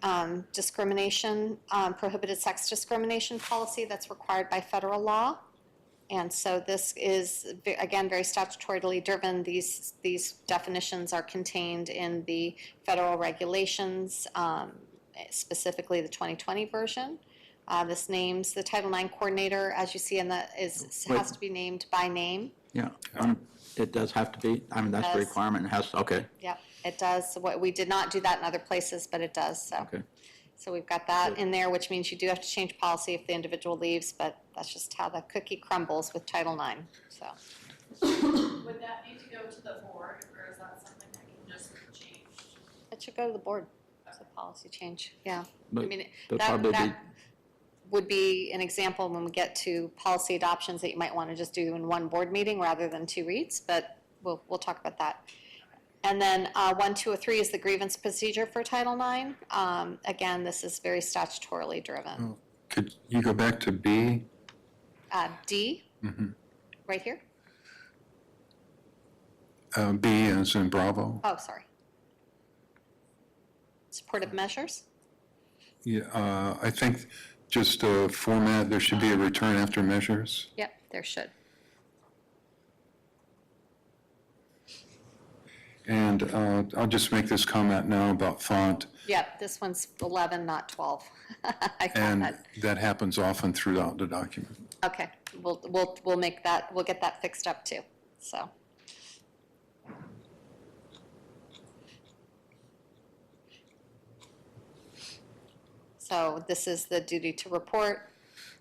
discrimination, prohibited sex discrimination policy that's required by federal law. And so this is, again, very statutorily driven. These definitions are contained in the federal regulations, specifically the 2020 version. This names the Title IX coordinator, as you see in the, has to be named by name. Yeah, it does have to be, that's the Does. requirement, it has, okay, Yep, it does. So we did not do that in other places, but it does, so. okay. So we've got that in there, which means you do have to change policy if the individual leaves, but that's just how the cookie crumbles with Title IX, so. Would that need to go to the board, or is that something that can just be changed? It should go to the board, it's a policy change, yeah. I But mean, there'll that probably be, would be an example when we get to policy adoptions that you might want to just do in one board meeting rather than two reads, but we'll talk about that. And then 1203 is the grievance procedure for Title IX. Again, this is very statutorily driven. Could you go back to B? D, right here. B as in Bravo? Oh, sorry. Supportive measures? Yeah, I think just a format, there should be a return after measures. Yep, there should. And I'll just make this comment now about font. Yep, this one's 11, not 12. I got And that. that happens often throughout the document. Okay, we'll make that, we'll get that fixed up too, so. So this is the duty to report,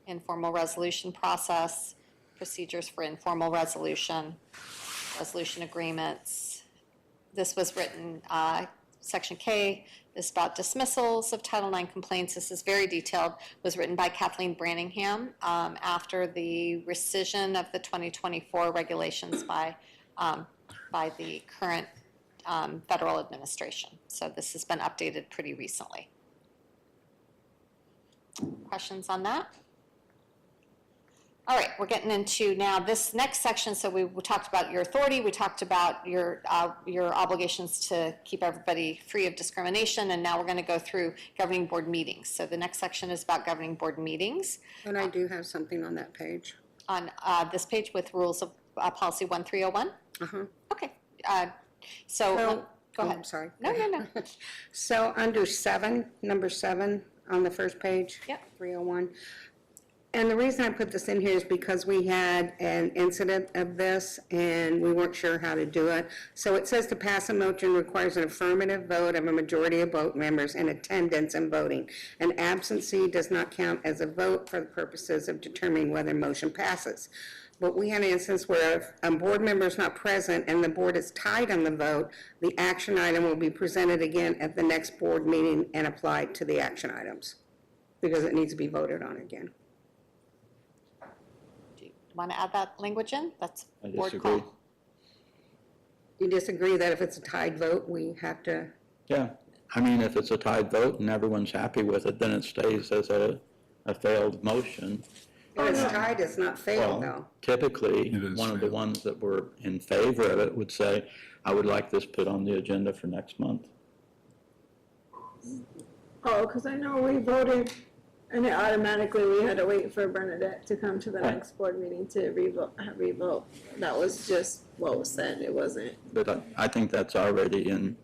informal resolution process, procedures for informal resolution, resolution agreements. This was written, Section K, this is about dismissals of Title IX complaints. This is very detailed, was written by Kathleen Branningham after the rescission of the 2024 regulations by the current federal administration. So this has been updated pretty recently. Questions on that? All right, we're getting into now this next section. So we talked about your authority. We talked about your obligations to keep everybody free of discrimination. And now we're going to go through governing board meetings. So the next section is about governing board meetings. And I do have something on that page. On this page with rules of policy 1301? Uh-huh. Okay. So go oh, ahead. I'm sorry. No. So under 7, number 7 on the first page. Yep. 301. And the reason I put this in here is because we had an incident of this and we weren't sure how to do it. So it says to pass a motion requires an affirmative vote of a majority of vote members in attendance and voting. An absentee does not count as a vote for the purposes of determining whether motion passes. But we had an instance where if a board member is not present and the board is tied on the vote, the action item will be presented again at the next board meeting and applied to the action items because it needs to be voted on again. Do you want to add that language in? That's I board disagree. call. You disagree that if it's a tied vote, we have to, Yeah, I mean, if it's a tied vote and everyone's happy with it, then it stays as a failed motion. if it's tied, it's not failed though. Typically, It is one of the failed. ones that were in favor of it would say, I would like this put on the agenda for next month. Oh, because I know we voted, and it automatically, we had to wait for Bernadette to come to the Right. next board meeting to revote. That was just what was said, it wasn't. But I think that's already in,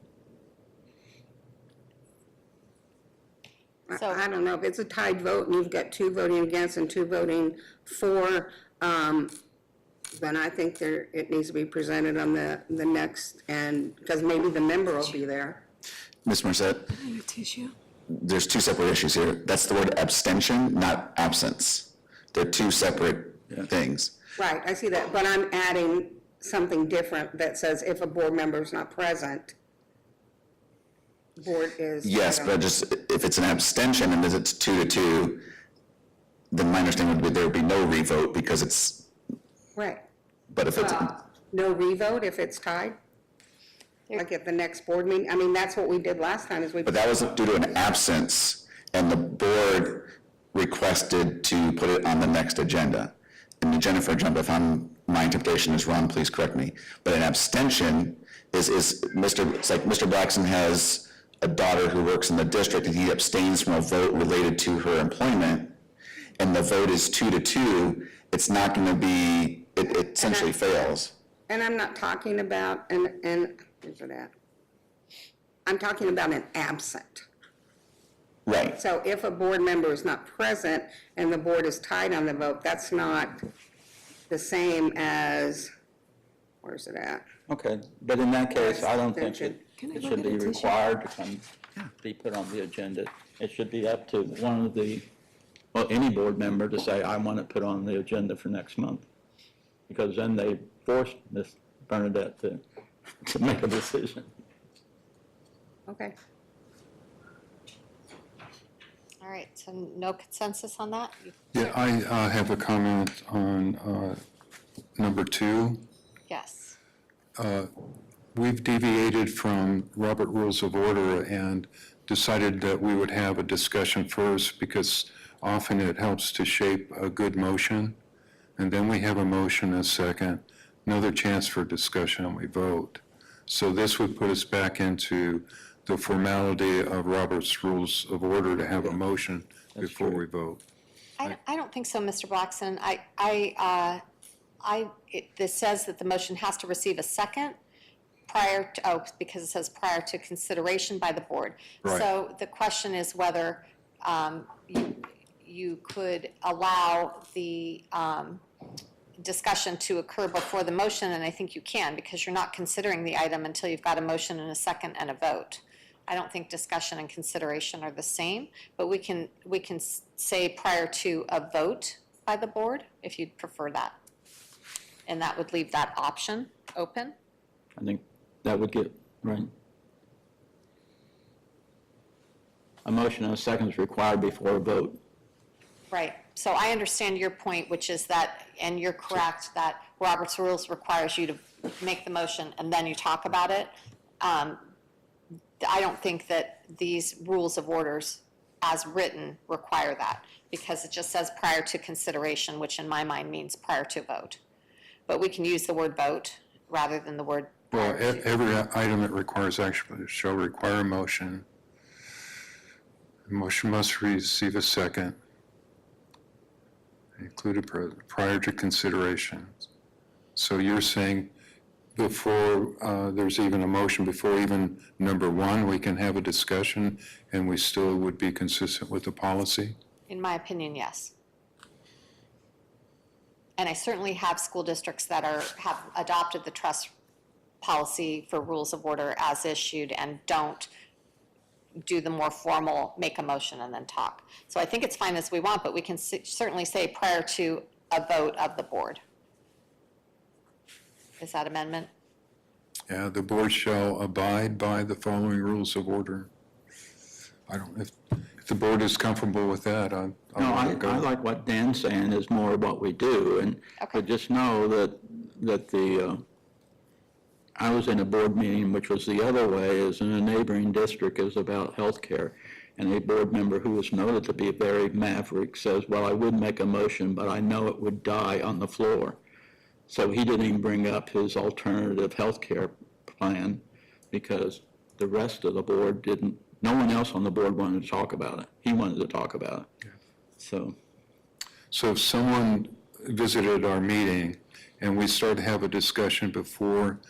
So- I don't know, if it's a tied vote and you've got two voting against and two voting for, then I think it needs to be presented on the next, and, because maybe the member will be there. Ms. Morissette, there's two separate issues here. That's the word abstention, not absence. They're two separate things. Right, I see that, but I'm adding something different that says if a board member is not present, board is. Yes, but just, if it's an abstention and it's 2-2, then my understanding would be there would be no revote because it's, Right. but if it's, No revote if it's tied? Like at the next board meeting? I mean, that's what we did last time is we. but that was due to an absence, and the board requested to put it on the next agenda. And Jennifer, if my interpretation is wrong, please correct me. But an abstention it's like Mr. Blackson has a daughter who works in the district, and he abstains from a vote related to her employment, and the vote is 2-2, it's not gonna be, it essentially fails. And I'm not talking about, where's it at? I'm talking about an absent. Right, So if a board member is not present and the board is tied on the vote, that's not the same as, where's it at? okay, but in that case, I don't think Abstention. it should be required to be put on the agenda. It should be up to one of any board member to say, I want it put on the agenda for next month. Because then they forced Ms. Bernadette to make a decision. Okay. All right, so no consensus on that? Yeah, I have a comment on number 2. Yes. We've deviated from Robert Rules of Order and decided that we would have a discussion first because often it helps to shape a good motion. And then we have a motion, a second, another chance for discussion, and we vote. So this would put us back into the formality of Robert's Rules of Order to have a motion before we vote. I don't think so, Mr. Blackson. This says that the motion has to receive a second prior to, because it says prior to consideration by the board. Right. So the question is whether you could allow the discussion to occur before the motion, and I think you can, because you're not considering the item until you've got a motion and a second and a vote. I don't think discussion and consideration are the same, but we can say prior to a vote by the board, if you'd prefer that. And that would leave that option open. I think that would get, right. A motion and a second is required before a vote. Right. So I understand your point, which is that, and you're correct, that Robert's Rules requires you to make the motion and then you talk about it. I don't think that these rules of orders as written require that, because it just says prior to consideration, which in my mind means prior to vote. But we can use the word vote rather than the word Well, prior to. every item that requires action shall require a motion. The motion must receive a second, included prior to consideration. So you're saying before there's even a motion, before even number 1, we can have a discussion and we still would be consistent with the policy? In my opinion, yes. and I certainly have school districts that have adopted the trust policy for rules of order as issued and don't do the more formal, make a motion and then talk. So I think it's fine as we want, but we can certainly say prior to a vote of the board. Is that amendment? Yeah, the board shall abide by the following rules of order. If the board is comfortable with that, No, I'll let it go. I like what Dan's saying is more of what we do, and Okay. but just know that I was in a board meeting, which was the other way, is in a neighboring district, is about healthcare, and a board member who was noted to be very maverick says, well, I would make a motion, but I know it would die on the floor. So he didn't even bring up his alternative healthcare plan because the rest of the board didn't, no one else on the board wanted to talk about it. He wanted to talk about it. So, So if someone visited our meeting and we started to have a discussion before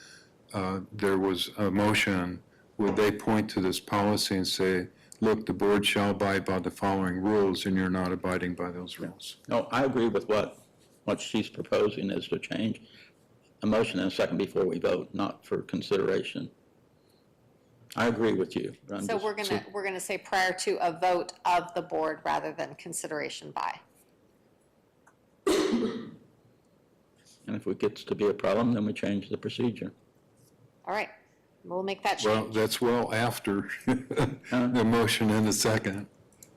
there was a motion, would they point to this policy and say, look, the board shall abide by the following rules, and you're not abiding by those rules? no, I agree with what she's proposing is to change a motion and a second before we vote, not for consideration. I agree with you. but I'm So just- we're gonna say prior to a vote of the board rather than consideration by. And if it gets to be a problem, then we change the procedure. All right, we'll make that Well, change. that's well after the motion and the second,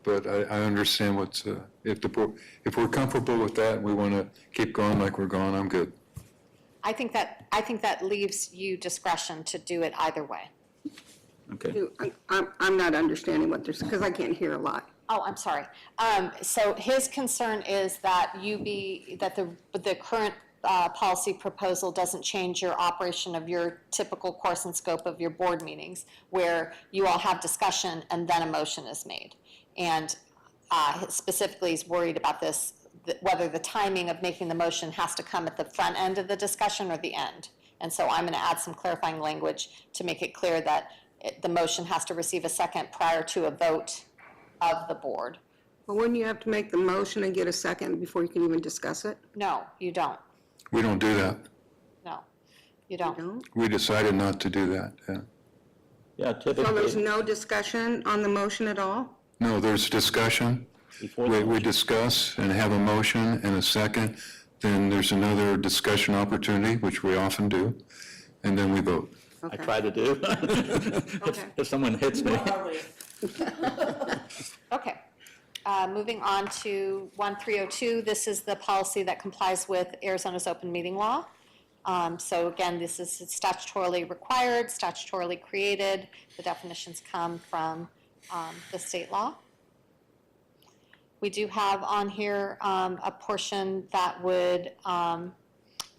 but I understand what's, if we're comfortable with that, and we want to keep going like we're going, I'm good. I think that leaves you discretion to do it either way. Okay. I'm not understanding what there's, because I can't hear a lot. Oh, I'm sorry. So his concern is that the current policy proposal doesn't change your operation of your typical course and scope of your board meetings, where you all have discussion and then a motion is made. And specifically, he's worried about this, whether the timing of making the motion has to come at the front end of the discussion or the end. And so I'm going to add some clarifying language to make it clear that the motion has to receive a second prior to a vote of the board. But wouldn't you have to make the motion and get a second before you can even discuss it? No, you don't. We don't do that. No, you don't. No? We decided not to do that, yeah. Yeah, So there's typically, no discussion on the motion at all? No, there's discussion. before the We discuss and have a motion and a second, then there's another discussion opportunity, which we often do, and then we vote. I Okay. try to do. Okay. If someone hits me. Are we? Okay. Moving on to 1302, this is the policy that complies with Arizona's open meeting law. So again, this is statutorily required, statutorily created. The definitions come from the state law. We do have on here a portion that would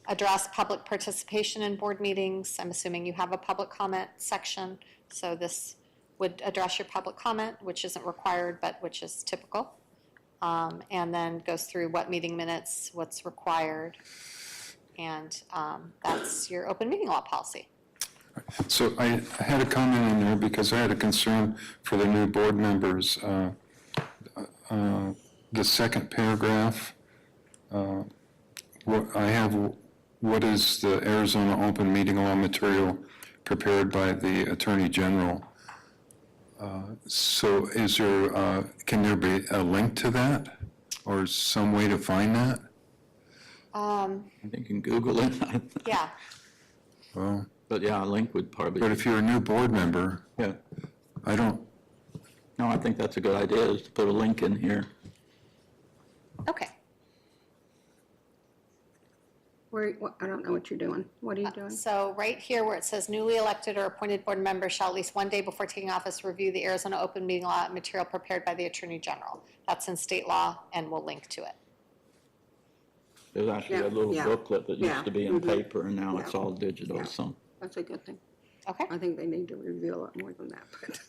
address public participation in board meetings. I'm assuming you have a public comment section, so this would address your public comment, which isn't required, but which is typical. And then goes through what meeting minutes, what's required, and that's your open meeting law policy. So I had a comment in there because I had a concern for the new board members. The second paragraph, what is the Arizona open meeting law material prepared by the Attorney General? So is there, can there be a link to that or some way to find that? I think you can Google it. Yeah, Well, But yeah, a link would probably, but if you're a new board member, yeah. I don't, No, I think that's a good idea, is to put a link in here. okay. I don't know what you're doing. What are you doing? So right here where it says newly elected or appointed board members shall at least one day before taking office review the Arizona open meeting law material prepared by the Attorney General. That's in state law and we'll link to it. There's actually a Yeah, little yeah, booklet that used yeah, to be in mhm, paper, and now it's yeah, all digital, yeah. so. That's a good thing. Okay? I think they need to review a lot more than that, but.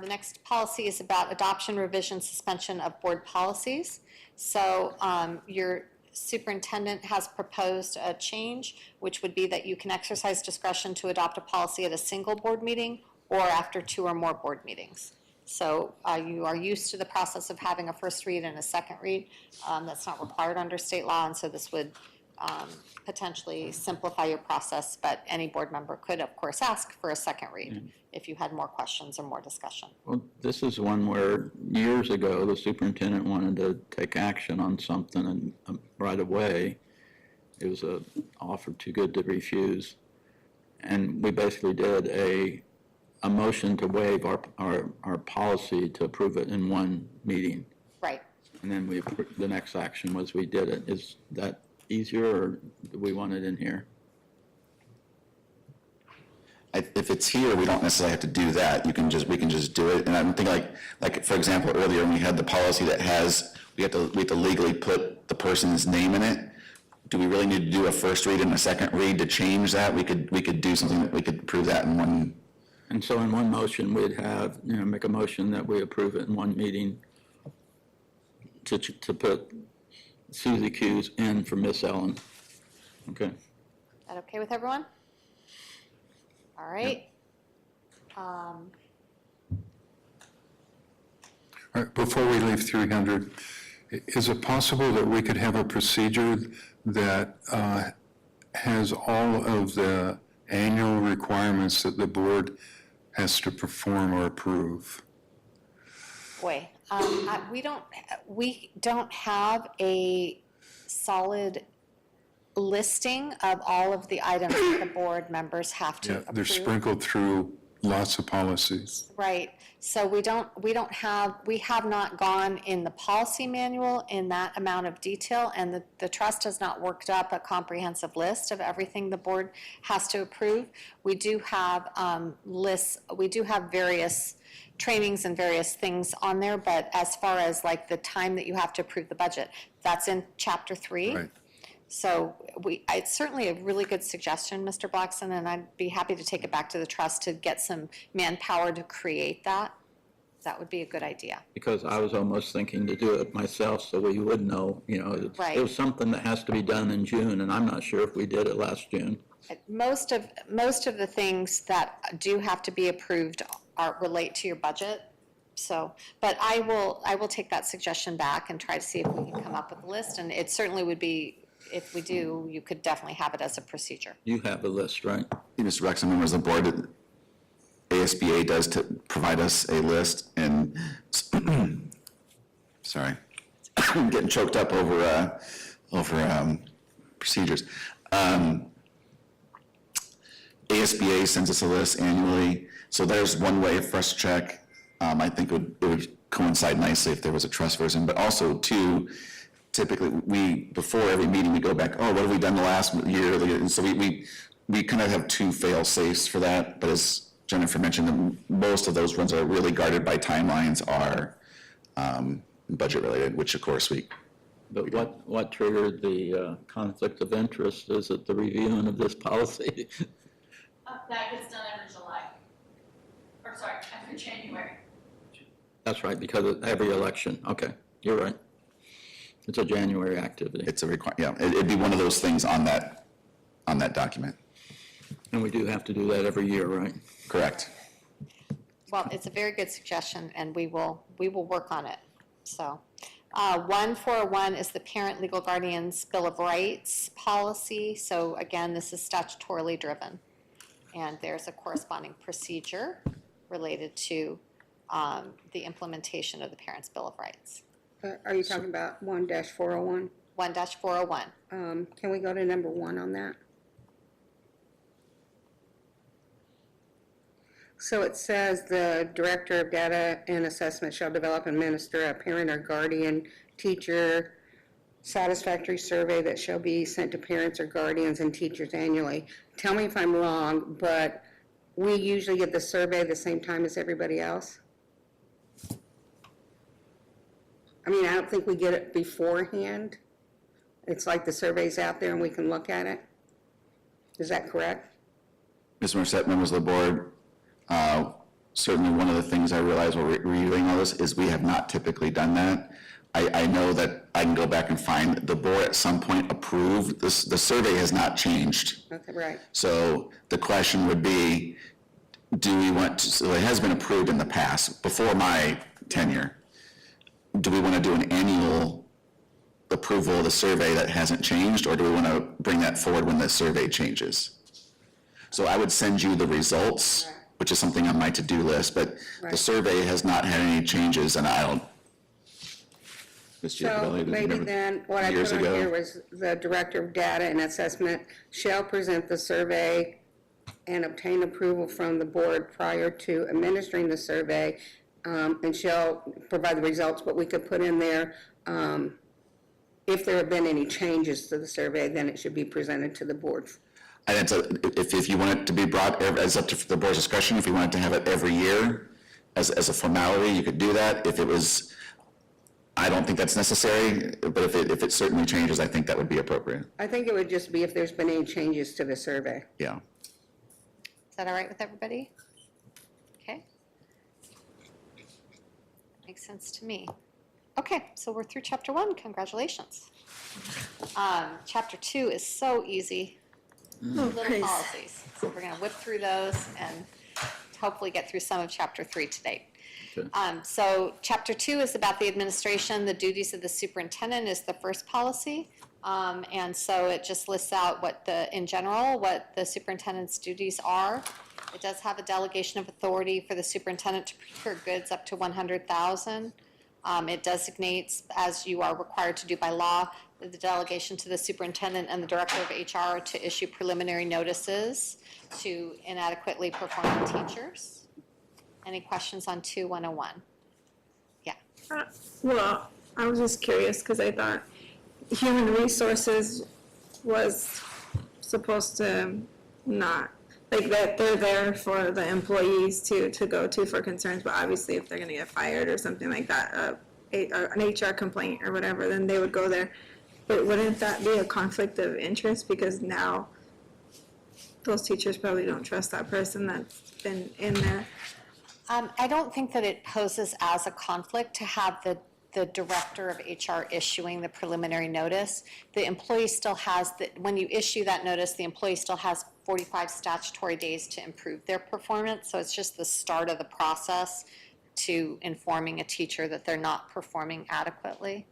The next policy is about adoption, revision, suspension of board policies. So your superintendent has proposed a change, which would be that you can exercise discretion to adopt a policy at a single board meeting or after 2 or more board meetings. So you are used to the process of having a first read and a second read. That's not required under state law, and so this would potentially simplify your process, but any board member could, of course, ask for a second read if you had more questions or more discussion. Well, this is one where years ago, the superintendent wanted to take action on something and right away, it was a offer too good to refuse. And we basically did a motion to waive our policy to approve it in one meeting. Right. And then the next action was we did it. Is that easier, or do we want it in here? If it's here, we don't necessarily have to do that. We can just do it. And I'm thinking like for example, earlier when we had the policy that has, we have to legally put the person's name in it. Do we really need to do a first read and a second read to change that? We could do something that we could approve that in one. And so in one motion, we'd have, make a motion that we approve it in one meeting to put Susie Q's in for Miss Ellen. Okay. Is that okay with everyone? All right. All right, before we leave 300, is it possible that we could have a procedure that has all of the annual requirements that the board has to perform or approve? Boy, we don't have a solid listing of all of the items that the board members have to Yeah, approve. they're sprinkled through lots of policies. Right, so we have not gone in the policy manual in that amount of detail, and the trust has not worked up a comprehensive list of everything the board has to approve. We do have lists, we do have various trainings and various things on there, but as far as like the time that you have to approve the budget, that's in chapter 3. Right. So it's certainly a really good suggestion, Mr. Blackson, and I'd be happy to take it back to the trust to get some manpower to create that. That would be a good idea. Because I was almost thinking to do it myself so we would know, Right. it was something that has to be done in June, and I'm not sure if we did it last June. Most of the things that do have to be approved relate to your budget. So, but I will take that suggestion back and try to see if we can come up with a list, and it certainly would be, if we do, you could definitely have it as a procedure. You have a list, right? Mr. Rex, and members of the board, ASBA does to provide us a list, and sorry, I'm getting choked up over procedures. ASBA sends us a list annually, so there's one way for us to check. I think it would coincide nicely if there was a trust version, but also two, typically before every meeting we go back, what have we done the last year? And so we kind of have two fail safes for that, but as Jennifer mentioned, most of those ones are really guarded by timelines, are budget related, which of course But what triggered the conflict of interest? Is it the reviewing of this policy? That gets done every July. Or sorry, every January. That's right, because of every election. Okay, you're right. It's a January activity. it's a it'd be one of those things on that document. And we do have to do that every year, right? Correct. Well, it's a very good suggestion, and we will work on it. So, 1401 is the Parent Legal Guardian's Bill of Rights policy. So again, this is statutorily driven, and there's a corresponding procedure related to the implementation of the Parents' Bill of Rights. Are you talking about 1-401? 1-401. Can we go to number 1 on that? So it says the Director of Data and Assessment shall develop and administer a parent or guardian teacher satisfactory survey that shall be sent to parents or guardians and teachers annually. Tell me if I'm wrong, but we usually get the survey the same time as everybody else? I mean, I don't think we get it beforehand. It's like the survey's out there and we can look at it. Is that correct? Ms. Morissette, members of the board, certainly one of the things I realize while reviewing all this is we have not typically done that. I know that I can go back and find the board at some point approved this. The survey has not changed. Okay, right. So the question would be, do we want to, so it has been approved in the past, before my tenure. Do we want to do an annual approval of the survey that hasn't changed, or do we want to bring that forward when the survey changes? So I would send you the results, which is something on my to-do list, but the Right. survey has not had any changes, and I don't. Ms. So Giacobelli, do you maybe remember then, what I years put on ago? here was the Director of Data and Assessment shall present the survey and obtain approval from the board prior to administering the survey, and shall provide the results, but we could put in there, if there have been any changes to the survey, then it should be presented to the board. And it's if you want it to be brought as up to the board's discretion, if you wanted to have it every year as a formality, you could do that. If it was, I don't think that's necessary, but if it certainly changes, I think that would be appropriate. I think it would just be if there's been any changes to the survey. Yeah. Is that all right with everybody? Okay. Makes sense to me. Okay, so we're through chapter 1. Congratulations. Chapter 2 is so easy. Little policies. So we're going to whip through those and hopefully get through some of chapter 3 today. Okay. So chapter 2 is about the administration. The duties of the superintendent is the first policy. And so it just lists out in general, what the superintendent's duties are. It does have a delegation of authority for the superintendent to procure goods up to $100,000. It designates, as you are required to do by law, the delegation to the superintendent and the director of HR to issue preliminary notices to inadequately performing teachers. Any questions on 2-101? Yeah. Well, I was just curious because I thought human resources was supposed to not, like that they're there for the employees to go to for concerns, but obviously if they're gonna get fired or something like that, an HR complaint or whatever, then they would go there. But wouldn't that be a conflict of interest because now those teachers probably don't trust that person that's been in there? I don't think that it poses as a conflict to have the director of HR issuing the preliminary notice. The employee still has, when you issue that notice, the employee still has 45 statutory days to improve their performance. So it's just the start of the process to informing a teacher that they're not performing adequately.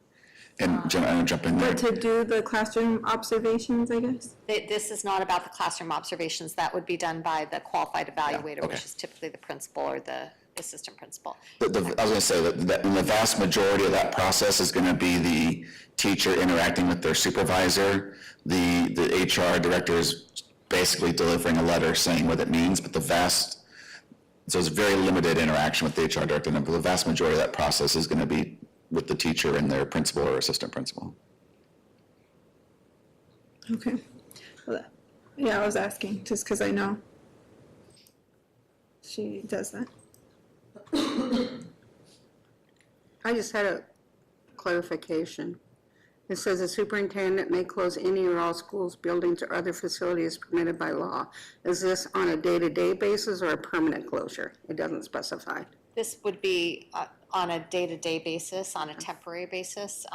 And Jim, I'm gonna jump in there. But to do the classroom observations, I guess? This is not about the classroom observations. That would be done by the qualified evaluator, okay. which is typically the principal or the assistant principal. I was gonna say that the vast majority of that process is gonna be the teacher interacting with their supervisor. The HR director is basically delivering a letter saying what it means, but so it's very limited interaction with the HR director, but the vast majority of that process is gonna be with the teacher and their principal or assistant principal. Okay. Well, yeah, I was asking just because I know she does that. I just had a clarification. It says the superintendent may close any or all schools, buildings, or other facilities permitted by law. Is this on a day-to-day basis or a permanent closure? It doesn't specify. This would be on a day-to-day basis, on a temporary basis.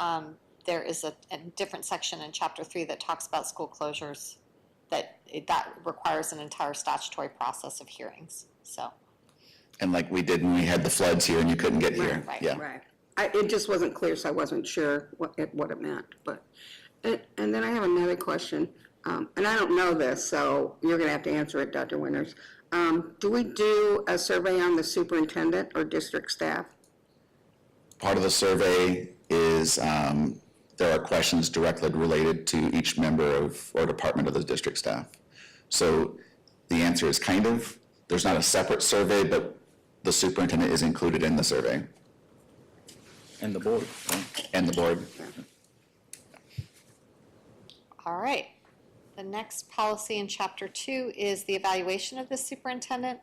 There is a different section in Chapter 3 that talks about school closures, that requires an entire statutory process of hearings, so. And like we did when we had the floods here and you couldn't get here. Right. Yeah. Right. It just wasn't clear, so I wasn't sure what it meant, but, and then I have another question, and I don't know this, so you're gonna have to answer it, Dr. Winters. Do we do a survey on the superintendent or district staff? Part of the survey is, there are questions directly related to each member of or department of the district staff. So the answer is kind of, there's not a separate survey, but the superintendent is included in the survey. And the board, right? And the board. All right. The next policy in Chapter 2 is the evaluation of the superintendent.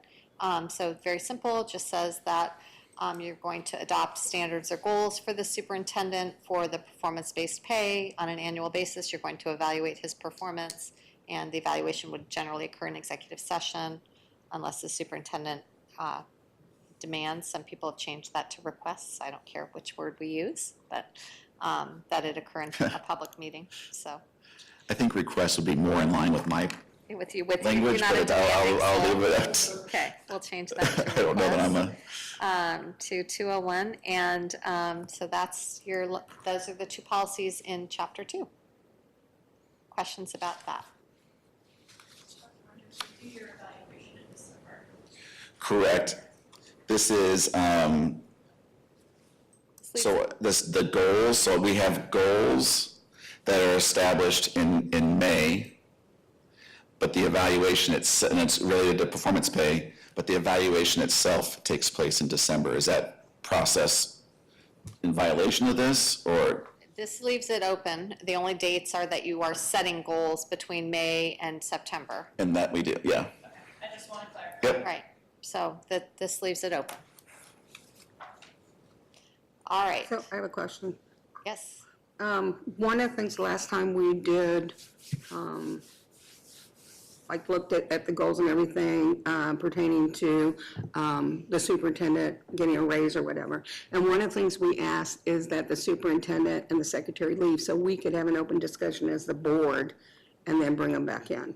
So very simple, it just says that you're going to adopt standards or goals for the superintendent for the performance-based pay. On an annual basis, you're going to evaluate his performance, and the evaluation would generally occur in executive session unless the superintendent demands. Some people have changed that to requests. I don't care which word we use, but that it occur in a public meeting, so. I think requests would be more in line with my with you, you're language, not but into I'll mechanics, leave it so- at, Okay, we'll change that to I don't know that I'm request, to 201, and so those are the two policies in Chapter 2. Questions about that? Do your evaluation in December. correct. This is, so the goals, so we have goals that are established in May, but the evaluation, and it's related to performance pay, but the evaluation itself takes place in December. Is that process in violation of this, or? This leaves it open. The only dates are that you are setting goals between May and September. And that we do, yeah. I just want to clarify. Yep. Right, so this leaves it open. All right, So I have a question. yes. One of the things last time we did, like looked at the goals and everything pertaining to the superintendent getting a raise or whatever. And one of the things we asked is that the superintendent and the secretary leave so we could have an open discussion as the board and then bring them back in.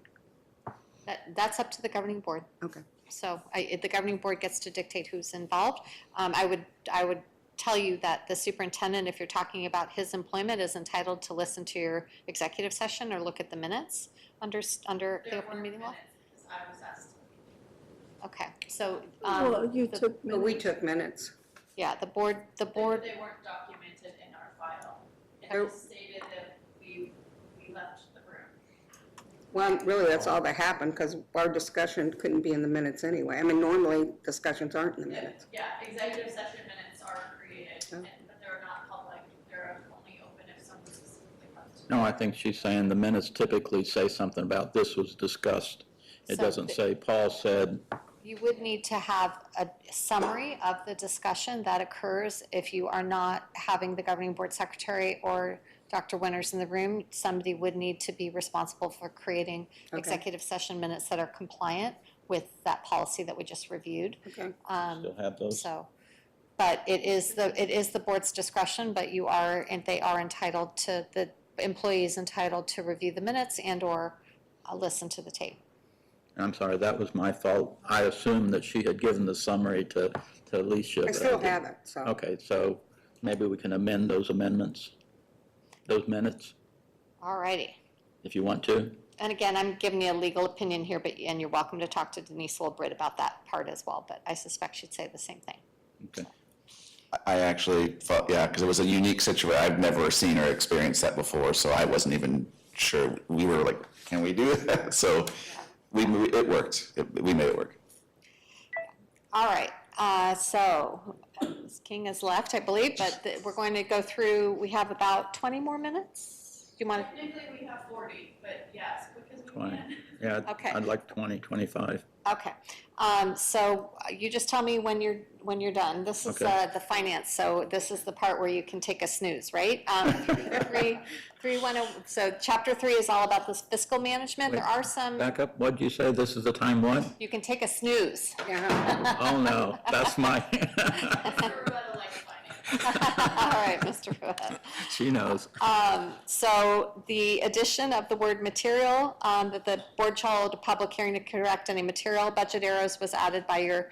That's up to the governing board. Okay. So the governing board gets to dictate who's involved. I would tell you that the superintendent, if you're talking about his employment, is entitled to listen to your executive session or look at the minutes under the There open weren't meeting law. minutes, because I was asked. Okay, so, Well, you took But we minutes. took minutes. yeah, the board, They weren't documented in our file. It Oh. just stated that we left the room. Well, really, that's all that happened because our discussion couldn't be in the minutes anyway. I mean, normally discussions aren't in the minutes. Yeah, executive session minutes are created, Oh. but they're not public. They're only open if someone specifically comes to. No, I think she's saying the minutes typically say something about this was discussed. It So doesn't say Paul said, you would need to have a summary of the discussion that occurs if you are not having the governing board secretary or Dr. Winters in the room. Somebody would need to be responsible for creating executive session minutes that are compliant with that policy that we just reviewed. Okay. still have those. So, but it is the board's discretion, but they are entitled to, the employee is entitled to review the minutes and/or listen to the tape. I'm sorry, that was my fault. I assumed that she had given the summary to Alicia. I but still didn't. have it, so. Okay, so maybe we can amend those amendments, those minutes, All righty. if you want to. And again, I'm giving you a legal opinion here, and you're welcome to talk to Denise Lilbrit about that part as well, but I suspect she'd say the same thing. Okay. I actually thought, yeah, because it was a unique situation. I've never seen or experienced that before, so I wasn't even sure. We were like, can we do that? So it worked. We made it work. All right, so Ms. King has left, I believe, but we're going to go through, we have about 20 more minutes. Do you want to? Technically, we have 40, but yeah, as quick as we 20. can. Yeah, Okay. I'd like 20, 25. Okay, so you just tell me when you're done. This is Okay. the finance, so this is the part where you can take a snooze, right? 310, so chapter 3 is all about this fiscal management. There are some, Back up, what'd you say? This is the time what? you can take a snooze. Yeah. Oh, no, that's my, Mr. Rivetta likes finance. All right, Mr. Rudd. she knows. So the addition of the word material, that the board shall hold a public hearing to correct any material budget errors was added by your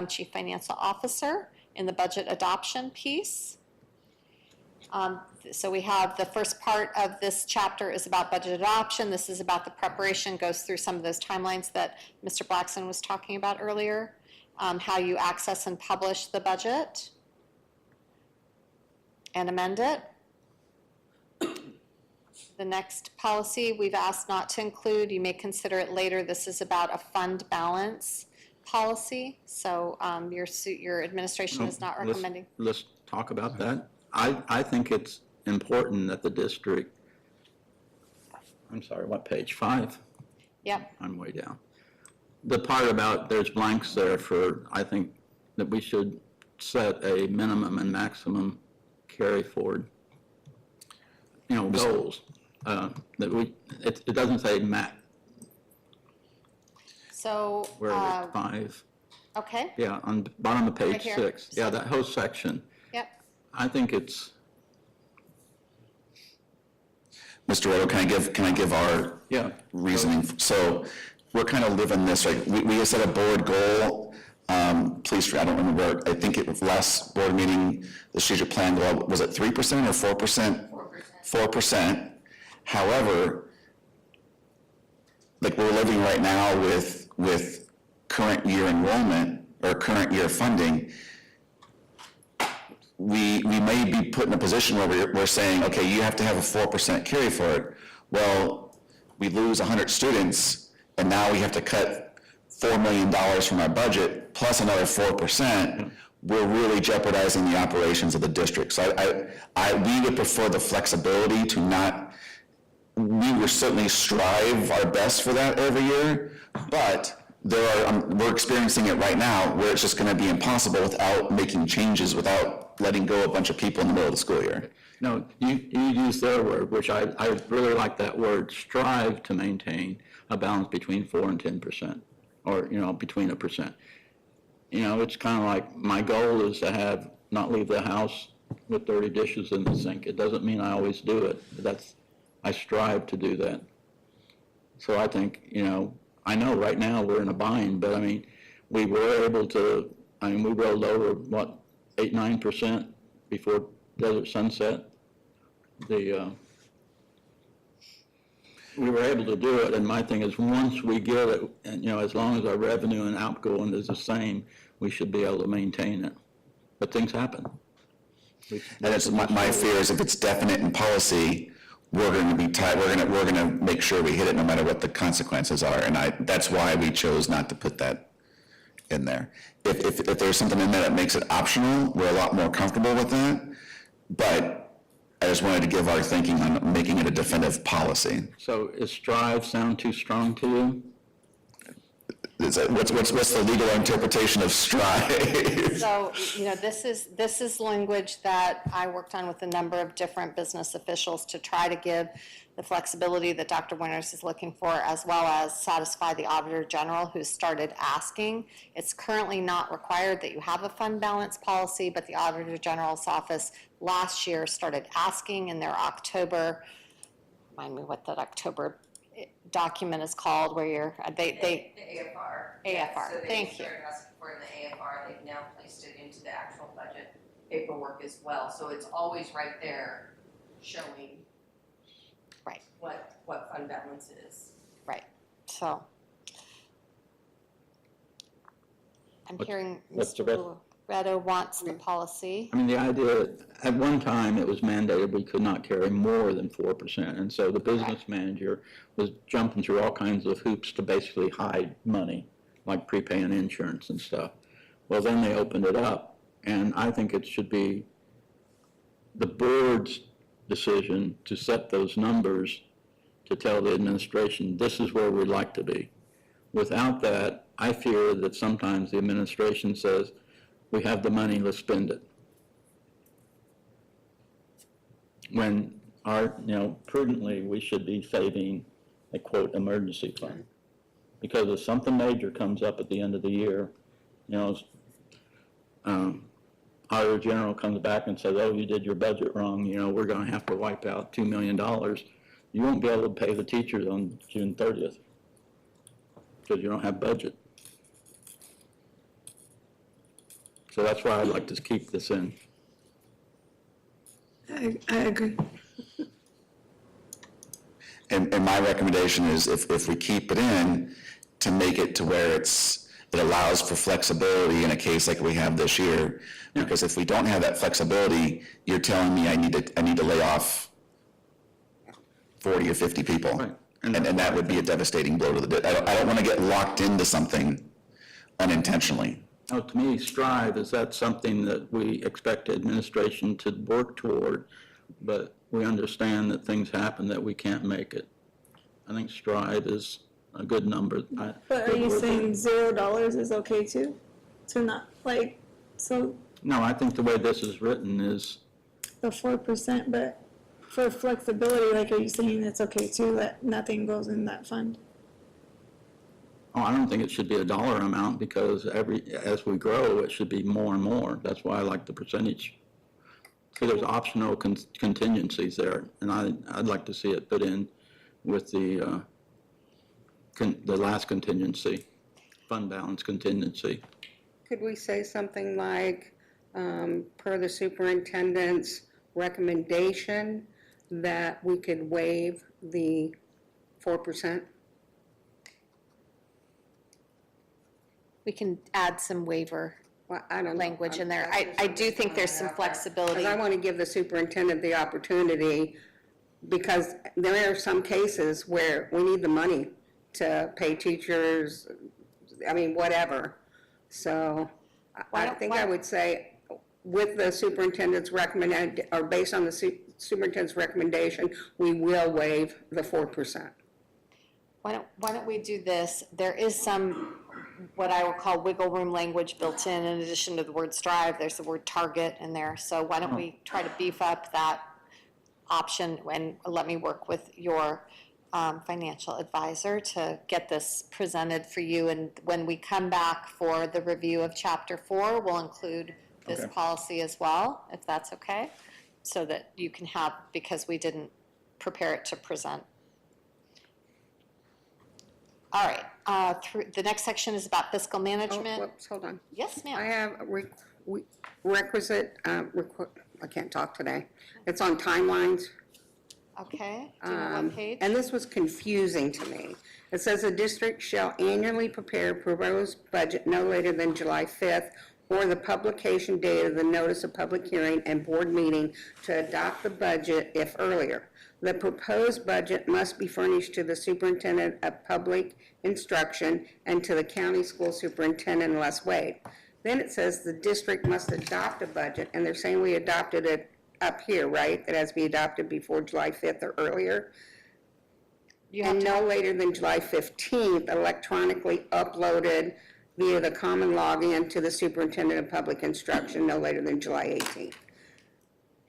chief financial officer in the budget adoption piece. So we have the first part of this chapter is about budget adoption. This is about the preparation, goes through some of those timelines that Mr. Blackson was talking about earlier, how you access and publish the budget and amend it. The next policy we've asked not to include, you may consider it later. This is about a fund balance policy. So your administration is not Let's- recommending. Let's talk about that. I think it's important that the district, I'm sorry, what page, 5? Yep. I'm way down. The part about there's blanks there for, I think that we should set a minimum and maximum carry forward, goals. It doesn't say So, where are we, 5? okay, Yeah, on the bottom of Right page here. 6. Yeah, that whole section. yep. I think it's, Mr. Roto, can I give our Yeah. reasoning? So we're kind of living this, right? We set a board goal. Please, I don't remember, I think it was last board meeting, the strategic plan goal, was it 3% or 4%? 4%. However, like we're living right now with current year enrollment or current year funding, we may be put in a position where we're saying, okay, you have to have a 4% carry forward. Well, we lose 100 students, and now we have to cut $4 million from our budget, plus another 4%. We're really jeopardizing the operations of the district. So we would prefer the flexibility to not, we will certainly strive our best for that every year, but we're experiencing it right now where it's just gonna be impossible without making changes, without letting go a bunch of people in the middle of the school year. No, you use their word, which I really like that word, strive to maintain a balance between 4 and 10%, or, between 1%. It's kind of like, my goal is to not leave the house with dirty dishes in the sink. It doesn't mean I always do it, but I strive to do that. So I think, I know right now we're in a bind, but we were able to, we rolled over, 8-9% before Desert Sunset. We were able to do it, and my thing is, once we get it, and, as long as our revenue and outgoing is the same, we should be able to maintain it. But things happen. And it's my fear is if it's definite in policy, we're going to be tight. We're going to make sure we hit it no matter what the consequences are. And that's why we chose not to put that in there. If there's something in there that makes it optional, we're a lot more comfortable with that. But I just wanted to give our thinking on making it a definitive policy. So is strive sound too strong to you? What's the legal interpretation of strive? So, this is language that I worked on with a number of different business officials to try to give the flexibility that Dr. Winters is looking for, as well as satisfy the Auditor General, who started asking. It's currently not required that you have a fund balance policy, but the Auditor General's office last year started asking in their October, remind me what that October document is called, where The AFR. AFR, So thank they you. started asking for it in the AFR, they've now placed it into the actual budget paperwork as well, so it's always right there showing Right. what fund balance is. Right, so. I'm hearing what's the Mr. Loretto wants the policy. The idea, at one time, it was mandated we could not carry more than 4%. And so the business manager was jumping through all kinds of hoops to basically hide money, like prepaying insurance and stuff. Well, then they opened it up, and I think it should be the board's decision to set those numbers to tell the administration, this is where we'd like to be. Without that, I fear that sometimes the administration says, we have the money, let's spend it. When prudently, we should be saving a quote emergency fund. Because if something major comes up at the end of the year, Auditor General comes back and says, oh, you did your budget wrong, we're gonna have to wipe out $2 million. You won't be able to pay the teachers on June 30th because you don't have budget. So that's why I'd like to keep this in. I agree. And my recommendation is if we keep it in, to make it to where it allows for flexibility in a case like we have this year. Because if we don't have that flexibility, you're telling me I need to lay off 40 or 50 people. Right. And that would be a devastating blow to the, I don't want to get locked into something unintentionally. Oh, to me, strive, is that something that we expect administration to work toward, but we understand that things happen that we can't make it. I think strive is a good number. But are you saying $0 is okay too? To not, so No, I think the way this is written is, the 4%, but for flexibility, are you saying it's okay too, that nothing goes in that fund? I don't think it should be a dollar amount, because as we grow, it should be more and more. That's why I like the percentage. So there's optional contingencies there, and I'd like to see it put in with the last contingency, fund balance contingency. Could we say something like, per the superintendent's recommendation, that we could waive the 4%? We can add some waiver Well, I don't know. language in there. I do think there's some flexibility. Because I want to give the superintendent the opportunity, because there are some cases where we need the money to pay teachers, I mean, whatever. So Why I don't- think why- I would say, with the superintendent's recommended, or based on the superintendent's recommendation, we will waive the 4%. Why don't we do this? There is some, what I would call wiggle room language built in addition to the word strive, there's the word target in there. So why don't we try to beef up that option and let me work with your financial advisor to get this presented for you. And when we come back for the review of Chapter 4, we'll include this Okay. policy as well, if that's okay, so that you can have, because we didn't prepare it to present. All right, the next section is about fiscal Oh, management. whoops, hold on. Yes, I ma'am. have a requisite, I can't talk today. It's on timelines. Okay, do you know what page? And this was confusing to me. It says the district shall annually prepare a proposed budget no later than July 5th or the publication date of the notice of public hearing and board meeting to adopt the budget if earlier. The proposed budget must be furnished to the superintendent of public instruction and to the county school superintendent unless waived. Then it says the district must adopt a budget, and they're saying we adopted it up here, right? It has to be adopted before July 5th or earlier. You have And to, no later than July 15th, electronically uploaded via the common login to the superintendent of public instruction, no later than July 18th.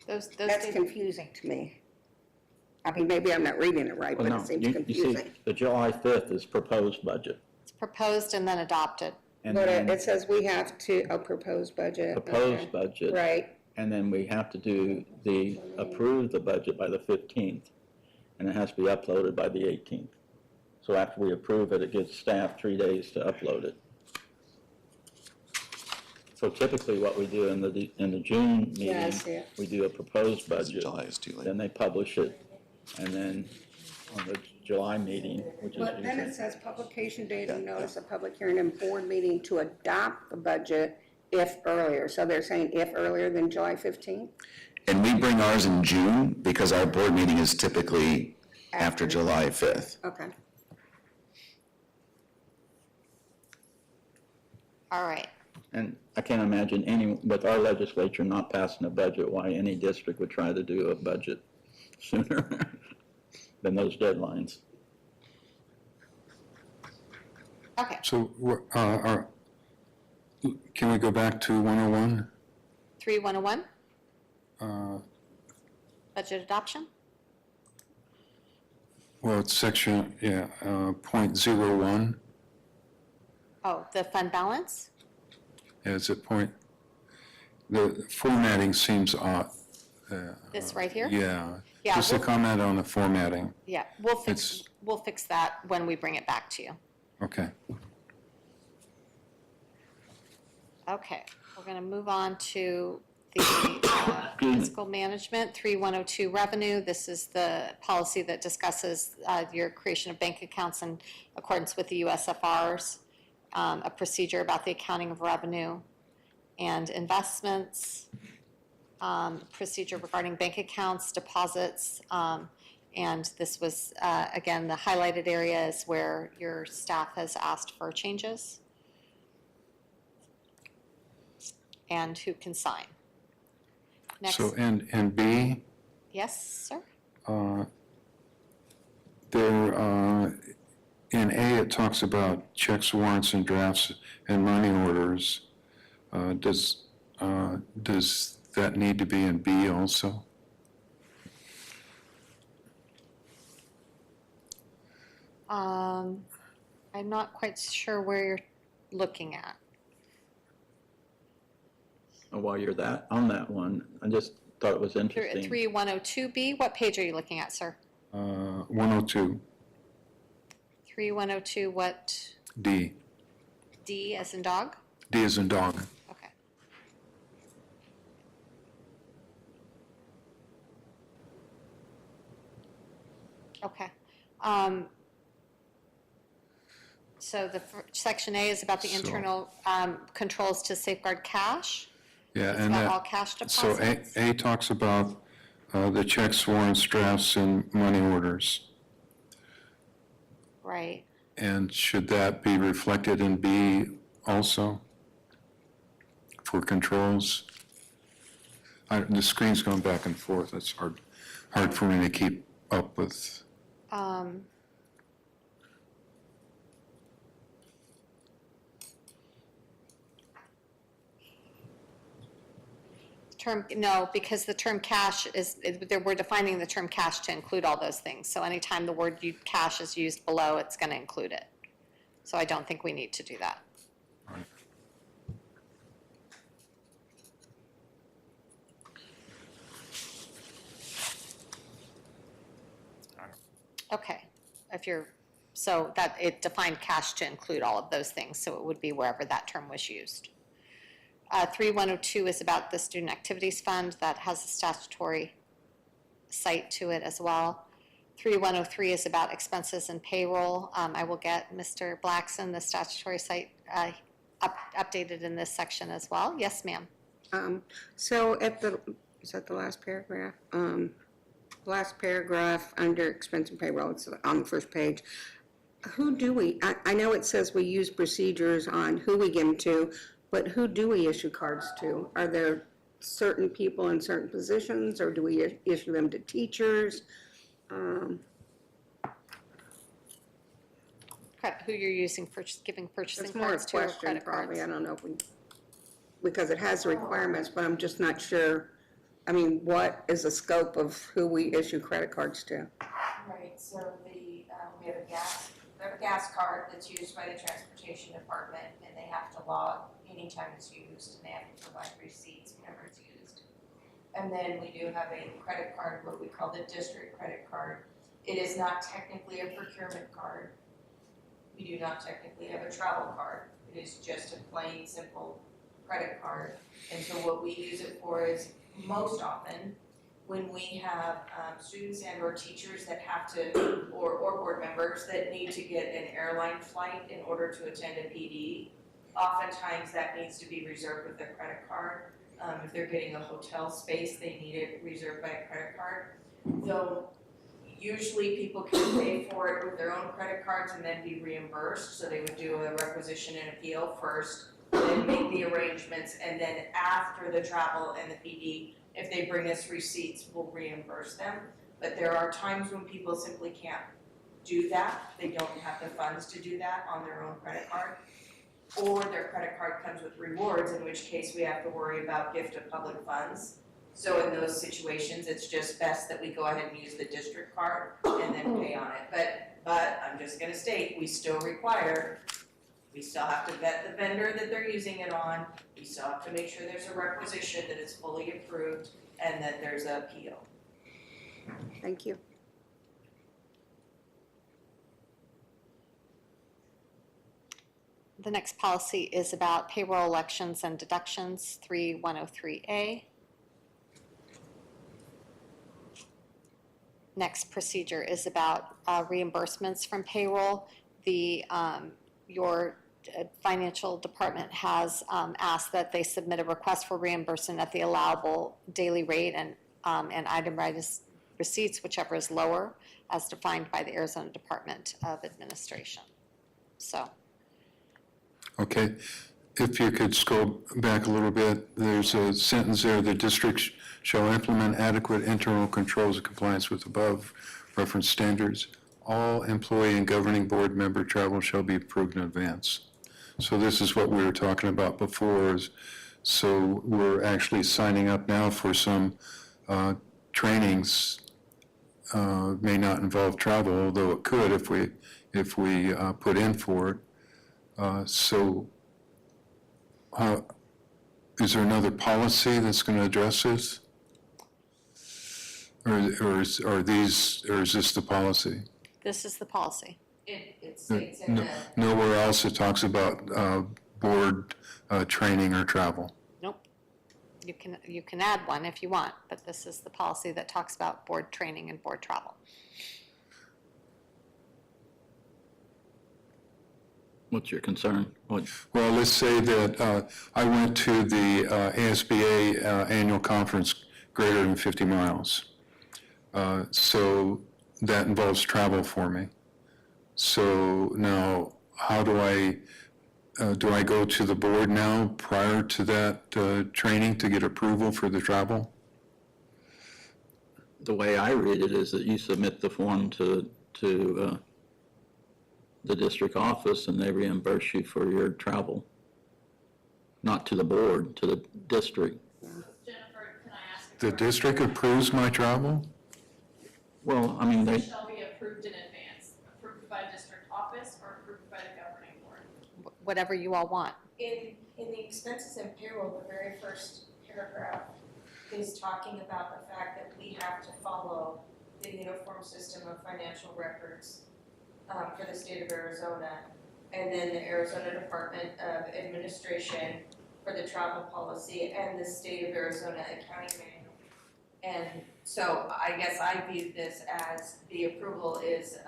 those That's dates- confusing to me. I mean, maybe I'm not reading it right, Well, but no, it seems you see, confusing. the July 5th is proposed budget. it's proposed and then adopted. And But then it says we have to, a proposed budget. proposed okay. budget. Right, And then we have to approve the budget by the 15th, and it has to be uploaded by the 18th. So after we approve it, it gives staff 3 days to upload it. So typically what we do in the June Yeah, I meeting, see it. we do a proposed budget. July is too late. Then they publish it, and then on the July meeting, which is but then it usually, says publication date of notice of public hearing and board meeting to adopt the budget if earlier. So they're saying if earlier than July 15th? And we bring ours in June because our board meeting is typically after July 5th. Okay. All right, and I can't imagine with our legislature not passing a budget, why any district would try to do a budget sooner than those deadlines. okay. So, can we go back to 101? 3101, Uh, budget adoption? Well, it's section, .01, Oh, the fund balance? as a point, the formatting seems odd. This right here? Yeah. Yeah, Just a we'll- comment on the formatting. Yeah, It's- we'll fix that when we bring it back to you. Okay. Okay, we're going to move on to the fiscal management, 3102 revenue. This is the policy that discusses your creation of bank accounts in accordance with the USFRs, a procedure about the accounting of revenue and investments, procedure regarding bank accounts, deposits, and this was, again, the highlighted areas where your staff has asked for changes and who can sign. Next, So, and B, yes, sir? in A, it talks about checks, warrants, and drafts and money orders. Does that need to be in B also? I'm not quite sure where you're looking at. And while you're on that one, I just thought it was interesting. 3102B, what page are you looking at, sir? 102, 3102, what, D. D as in dog? D as in dog. Okay. Okay. So the section A is about the So- internal controls to safeguard cash. Yeah, It's and about all that, cash so deposits. A talks about the checks, warrants, drafts, and money orders. Right. And should that be reflected in B also for controls? The screen's going back and forth. It's hard for me to keep up with. No, because the term cash we're defining the term cash to include all those things. So anytime the word cash is used below, it's going to include it. So I don't think we need to do that. Okay, so that it defined cash to include all of those things, so it would be wherever that term was used. 3102 is about the Student Activities Fund, that has a statutory site to it as well. 3103 is about expenses and payroll. I will get Mr. Blackson, the statutory site, updated in this section as well. Yes, ma'am. So is that the last paragraph? Last paragraph under expense and payroll, it's on the first page. Who do we, I know it says we use procedures on who we give them to, but who do we issue cards to? Are there certain people in certain positions, or do we issue them to teachers? Who you're using for giving purchasing It's more a cards to or question credit probably, cards? I don't know if we, because it has the requirements, but I'm just not sure. I mean, what is the scope of who we issue credit cards to? Right, so we have a gas card that's used by the transportation department, and they have to log anytime it's used, and they have to provide receipts whenever it's used. And then we do have a credit card, what we call the district credit card. It is not technically a procurement card. We do not technically have a travel card. It is just a plain, simple credit card. And so what we use it for is most often when we have students and or teachers that have to, or board members that need to get an airline flight in order to attend a PD, oftentimes that needs to be reserved with a credit card. If they're getting a hotel space, they need it reserved by a credit card. Though usually people can pay for it with their own credit cards and then be reimbursed. So they would do a requisition and appeal first, then make the arrangements, and then after the travel and the PD, if they bring us receipts, we'll reimburse them. But there are times when people simply can't do that. They don't have the funds to do that on their own credit card. Or their credit card comes with rewards, in which case we have to worry about gift of public funds. So in those situations, it's just best that we go ahead and use the district card and then pay on it. But I'm just gonna state, we still have to vet the vendor that they're using it on. We still have to make sure there's a requisition, that it's fully approved, and that there's a PO. Thank you. The next policy is about payroll elections and deductions, 3103A. Next procedure is about reimbursements from payroll. Your financial department has asked that they submit a request for reimbursement at the allowable daily rate and itemized receipts, whichever is lower, as defined by the Arizona Department of Administration. So. Okay, if you could scroll back a little bit, there's a sentence there, the district shall implement adequate internal controls in compliance with above referenced standards. All employee and governing board member travel shall be approved in advance. So this is what we were talking about before, so we're actually signing up now for some trainings. May not involve travel, although it could if we put in for it. So is there another policy that's going to address this? Or is this the policy? This is the policy. It states in the, Nowhere else it talks about board training or travel. Nope. You can add one if you want, but this is the policy that talks about board training and board travel. What's your concern? What, Well, let's say that I went to the ASBA annual conference greater than 50 miles. So that involves travel for me. So now, how do I go to the board now prior to that training to get approval for the travel? the way I read it is that you submit the form to the district office and they reimburse you for your travel. Not to the board, to the district. Jennifer, can I ask? The district approves my travel? Well, I mean, they, Shall be approved in advance, approved by district office or approved by the governing board. Whatever you all want. in the expenses and payroll, the very first paragraph is talking about the fact that we have to follow the uniform system of financial records for the state of Arizona, and then the Arizona Department of Administration for the travel policy, and the state of Arizona accounting manual. And so I guess I view this as the approval is,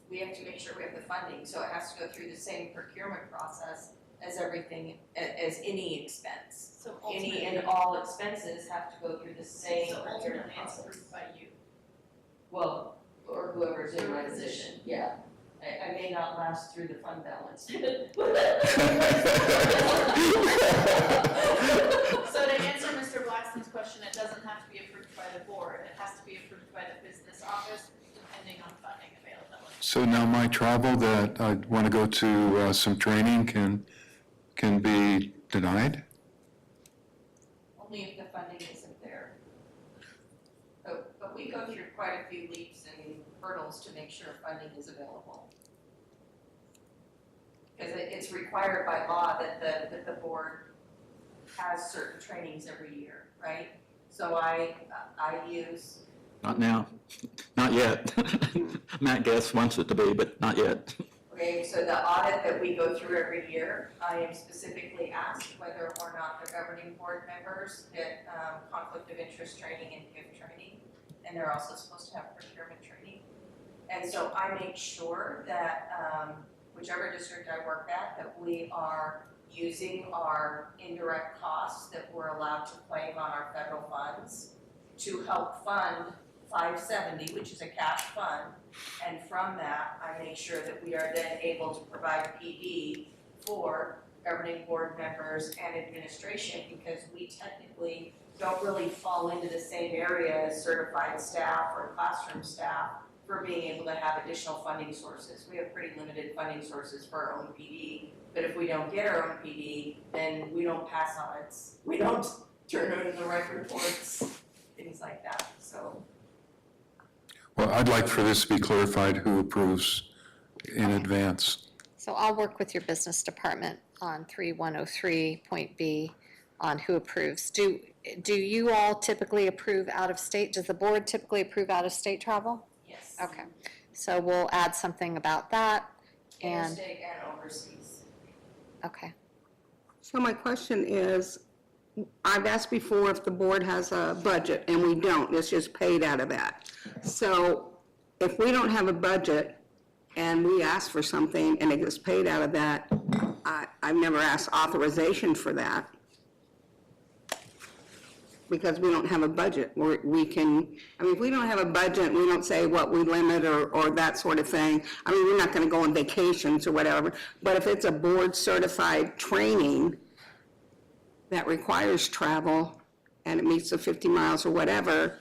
we have to make sure we have the funding, so it has to go through the same procurement process as everything, as any expense. So Any ultimately, and all expenses have to go through the same so procurement ultimately it's process. approved by you. Well, or whoever's in my Your position, yeah. I may not last through the fund balance. So to answer Mr. Blackston's question, it doesn't have to be approved by the board, it has to be approved by the business office, depending on funding availability. So now my travel that I want to go to some training can be denied? Only if the funding isn't there. But we go through quite a few leaps and hurdles to make sure funding is available. Because it's required by law that the board has certain trainings every year, right? So I use, not now, not yet. Matt Guess wants it to be, but not yet. okay, so the audit that we go through every year, I am specifically asked whether or not the governing board members get conflict of interest training and PIP training, and they're also supposed to have procurement training. And so I make sure that whichever district I work at, that we are using our indirect costs that we're allowed to claim on our federal funds to help fund 570, which is a cash fund. And from that, I make sure that we are then able to provide PD for governing board members and administration, because we technically don't really fall into the same area as certified staff or classroom staff for being able to have additional funding sources. We have pretty limited funding sources for our own PD, but if we don't get our own PD, then we don't pass audits, we don't turn in the right reports, things like that, so. Well, I'd like for this to be clarified who approves in advance. So I'll work with your business department on 3103.B on who approves. Do you all typically approve out-of-state? Does the board typically approve out-of-state travel? Yes. Okay, so we'll add something about that, and, Interstate and overseas. okay. So my question is, I've asked before if the board has a budget, and we don't, it's just paid out of that. So if we don't have a budget and we ask for something and it gets paid out of that, I've never asked authorization for that because we don't have a budget. We can, I mean, if we don't have a budget, we don't say what we limit or that sort of thing. I mean, we're not gonna go on vacations or whatever, but if it's a board certified training that requires travel and it meets the 50 miles or whatever,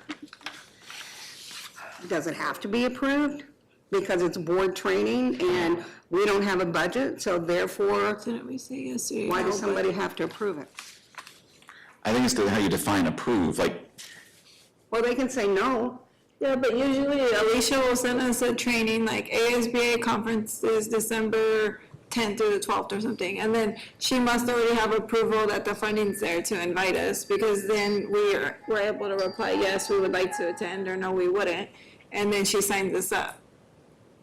does it have to be approved? Because it's board training and we don't have a budget, so therefore, Didn't we say yes or why no, does somebody have to approve it? I think it's how you define approve, like, Well, they can say no. Yeah, but usually Alicia will send us a training, like ASBA conference is December 10th through the 12th or something. And then she must already have approval that the funding's there to invite us, because then we're able to reply, yes, we would like to attend, or no, we wouldn't. And then she signs us up.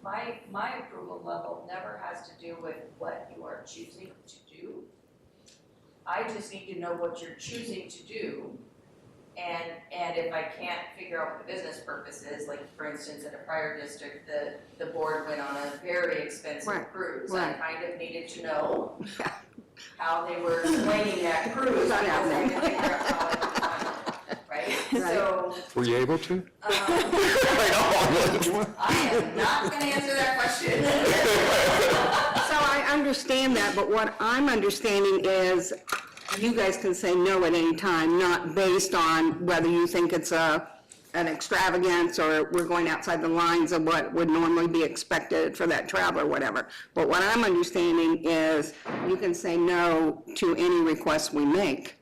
My approval level never has to do with what you are choosing to do. I just need to know what you're choosing to do. And if I can't figure out what the business purpose is, like for instance, at a prior district, the board went on a very expensive Right, cruise. right. I kind of needed to know how they were explaining that cruise, because I didn't figure out how I could find it, right? Right. So, Were you able to? I am not gonna answer that question. So I understand that, but what I'm understanding is you guys can say no at any time, not based on whether you think it's an extravagance or we're going outside the lines of what would normally be expected for that travel or whatever. But what I'm understanding is you can say no to any request we make.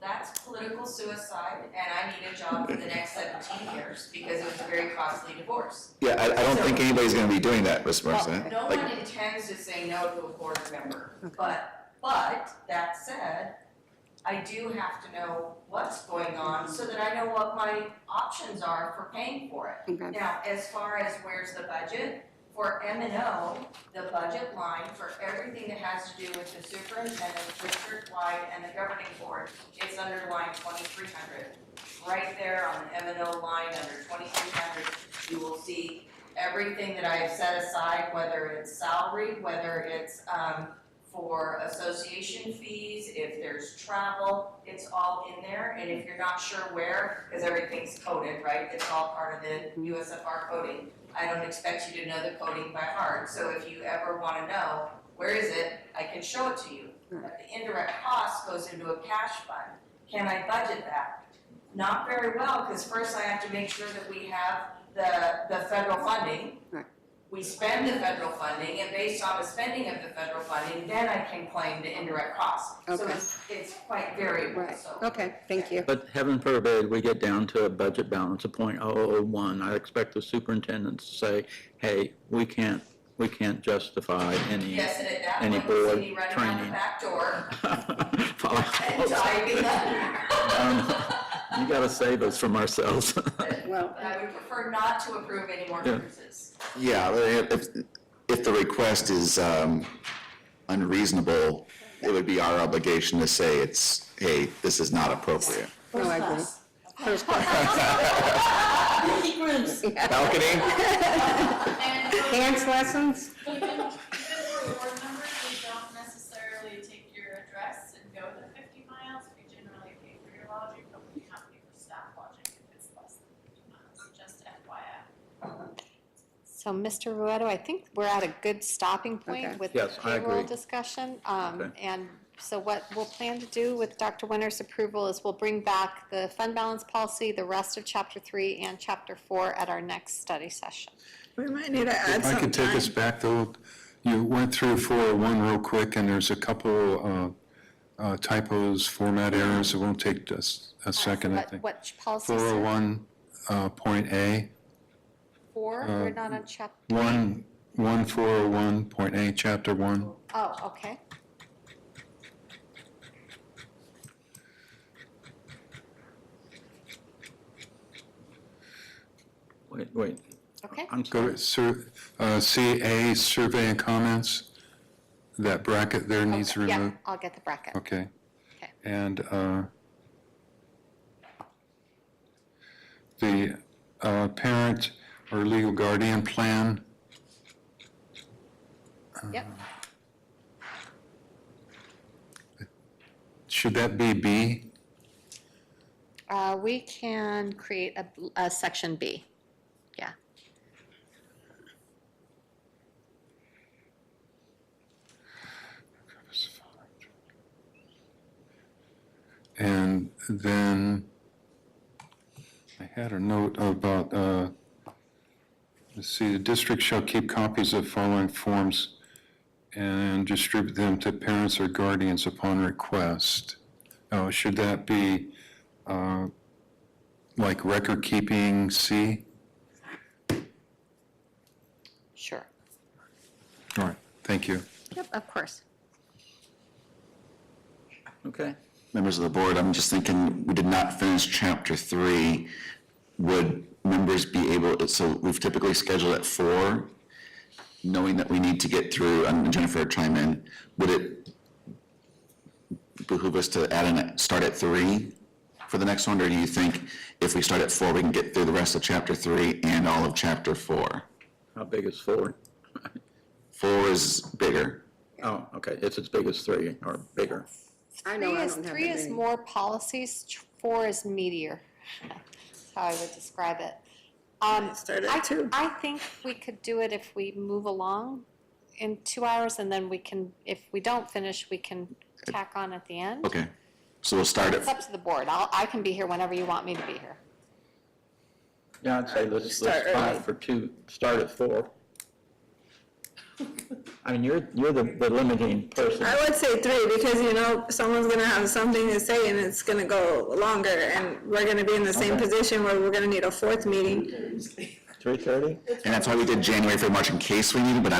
That's political suicide, and I need a job for the next 17 years because it was a very costly divorce. Yeah, I don't think anybody's gonna be doing that, Ms. Marson. No Like, one intends to say no to a board member, but that said, I do have to know what's going on so that I know what my options are for paying for it. Okay. Now, as far as where's the budget, for M&O, the budget line for everything that has to do with the superintendent, district-wide, and the governing board, it's under line 2300. Right there on the M&O line under 2300, you will see everything that I have set aside, whether it's salary, whether it's for association fees, if there's travel, it's all in there. And if you're not sure where, because everything's coded, right? It's all part of the USFR coding. I don't expect you to know the coding by heart. So if you ever want to know, where is it, I can show it to you. But the indirect cost goes into a cash fund. Can I budget that? Not very well, because first I have to make sure that we have the federal funding. Right. We spend the federal funding, and based on the spending of the federal funding, then I can claim the indirect cost. So Okay. it's quite variable, Right, so. okay, thank you. But heaven forbid, we get down to a budget balance of .001. I expect the superintendent to say, hey, we can't justify any Yes, and at that any point, you see board me running out training. the back door Well, and diving under. You gotta save us from ourselves. Well, But I would prefer not to approve any more Yeah. cruises. yeah, if the request is unreasonable, it would be our obligation to say hey, this is not appropriate. no, I agree. First class. Mickey Cruise. Balcony? And Dance lessons? even for board members, we don't necessarily take your address and go the 50 miles. We generally pay for your lodging, but we can't pay for staff lodging if it's less than 50 miles, just FYI. So, Mr. Ruedo, I think we're at a good stopping Okay. point with the Yes, I payroll agree. discussion. Okay. And so what we'll plan to do with Dr. Winter's approval is we'll bring back the fund balance policy, the rest of Chapter 3 and Chapter 4 at our next study session. We might need to add If I some could take us time. back though, you went through 401 real quick and there's a couple typos, format errors. It won't take us a second, I think. What policy, sir? 401 point A, 4? We're not on Chapter, 401 point A, Chapter 1. oh, okay. Wait, Okay. I'm Go sorry. to CA, survey and comments. That bracket there needs Okay, yeah, removed. I'll get the bracket. Okay. Okay. And the parent or legal guardian plan, Yep. should that be B? We can create a section B. Yeah. And then I had a note about, let's see, the district shall keep copies of following forms and distribute them to parents or guardians upon request. Oh, should that be like record keeping C? Sure. All right, thank you. Yep, of course. Okay. Members of the board, I'm just thinking, we did not finish chapter 3. Would members be able, so we've typically scheduled at 4, knowing that we need to get through, and Jennifer chime in, would it behoove us to start at 3 for the next one, or do you think if we start at 4, we can get through the rest of chapter 3 and all of chapter 4? How big is 4? 4 is bigger. Oh, okay, it's as big as 3 or bigger. I know I don't have Three that is many. more policies, 4 is meatier. That's how I would describe it. Start at 2. I think we could do it if we move along in 2 hours, and then we can, if we don't finish, we can tack on at the end. Okay, so we'll start It's at, up to the board. I can be here whenever you want me to be here. Yeah, I'd say let's Start try early. for 2, start at 4. I mean, you're the limiting person. I would say 3 because, you know, someone's gonna have something to say and it's gonna go longer and we're gonna be in the same Okay. position where we're gonna need a 4th meeting. 3:30? and that's why we did January, February, March in case we needed, but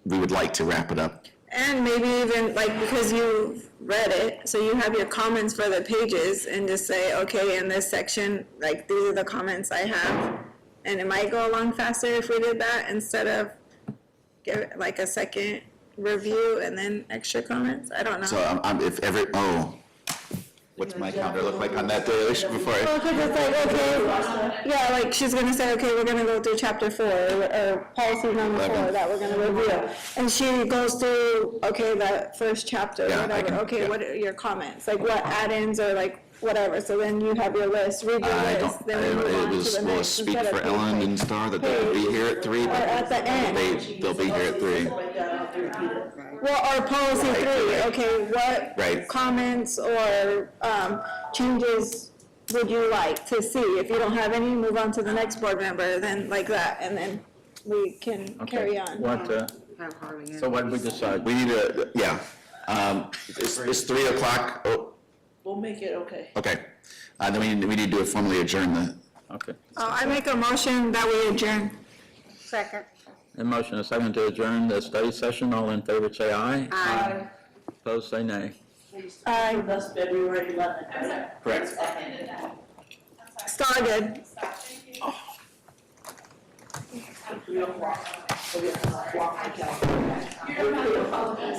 we would like to wrap it up. And maybe even, like, because you read it, so you have your comments for the pages and just say, okay, in this section, like, these are the comments I have. And it might go along faster if we did that instead of give it like a second review and then extra comments. I don't know. So what's my calendar look like on that day before I? Well, because it's like, okay, yeah, like she's gonna say, okay, we're gonna go through chapter 4 or policy number 4 that we're gonna review. And she goes through, okay, that first chapter, Yeah, I whatever, can- okay, yeah. what are your comments? Like what add-ins or like whatever, so then you have your list, read your I list, don't, then we move on to the will next. speak instead of for Ellen page and by Star that they'll be here at 3, Or but at the end. they'll be here at 3. Well, or policy 3, okay, what Right. comments or changes would you like to see? If you don't have any, move on to the next board member, then like that, and then we can Okay. carry on. What, Have hardly any. so what did we decide? We need to, yeah. It's 3 o'clock, We'll make it okay. okay. Then we need to formally adjourn the, Okay. I make a motion that we adjourn. Second. A motion, a second to adjourn the study session. All in favor, say aye. Aye. Opposed, say nay. Aye. That's February 11th. correct. Started. Stop, thank you. 3 o'clock. So we have to walk the calendar. You're not gonna follow this.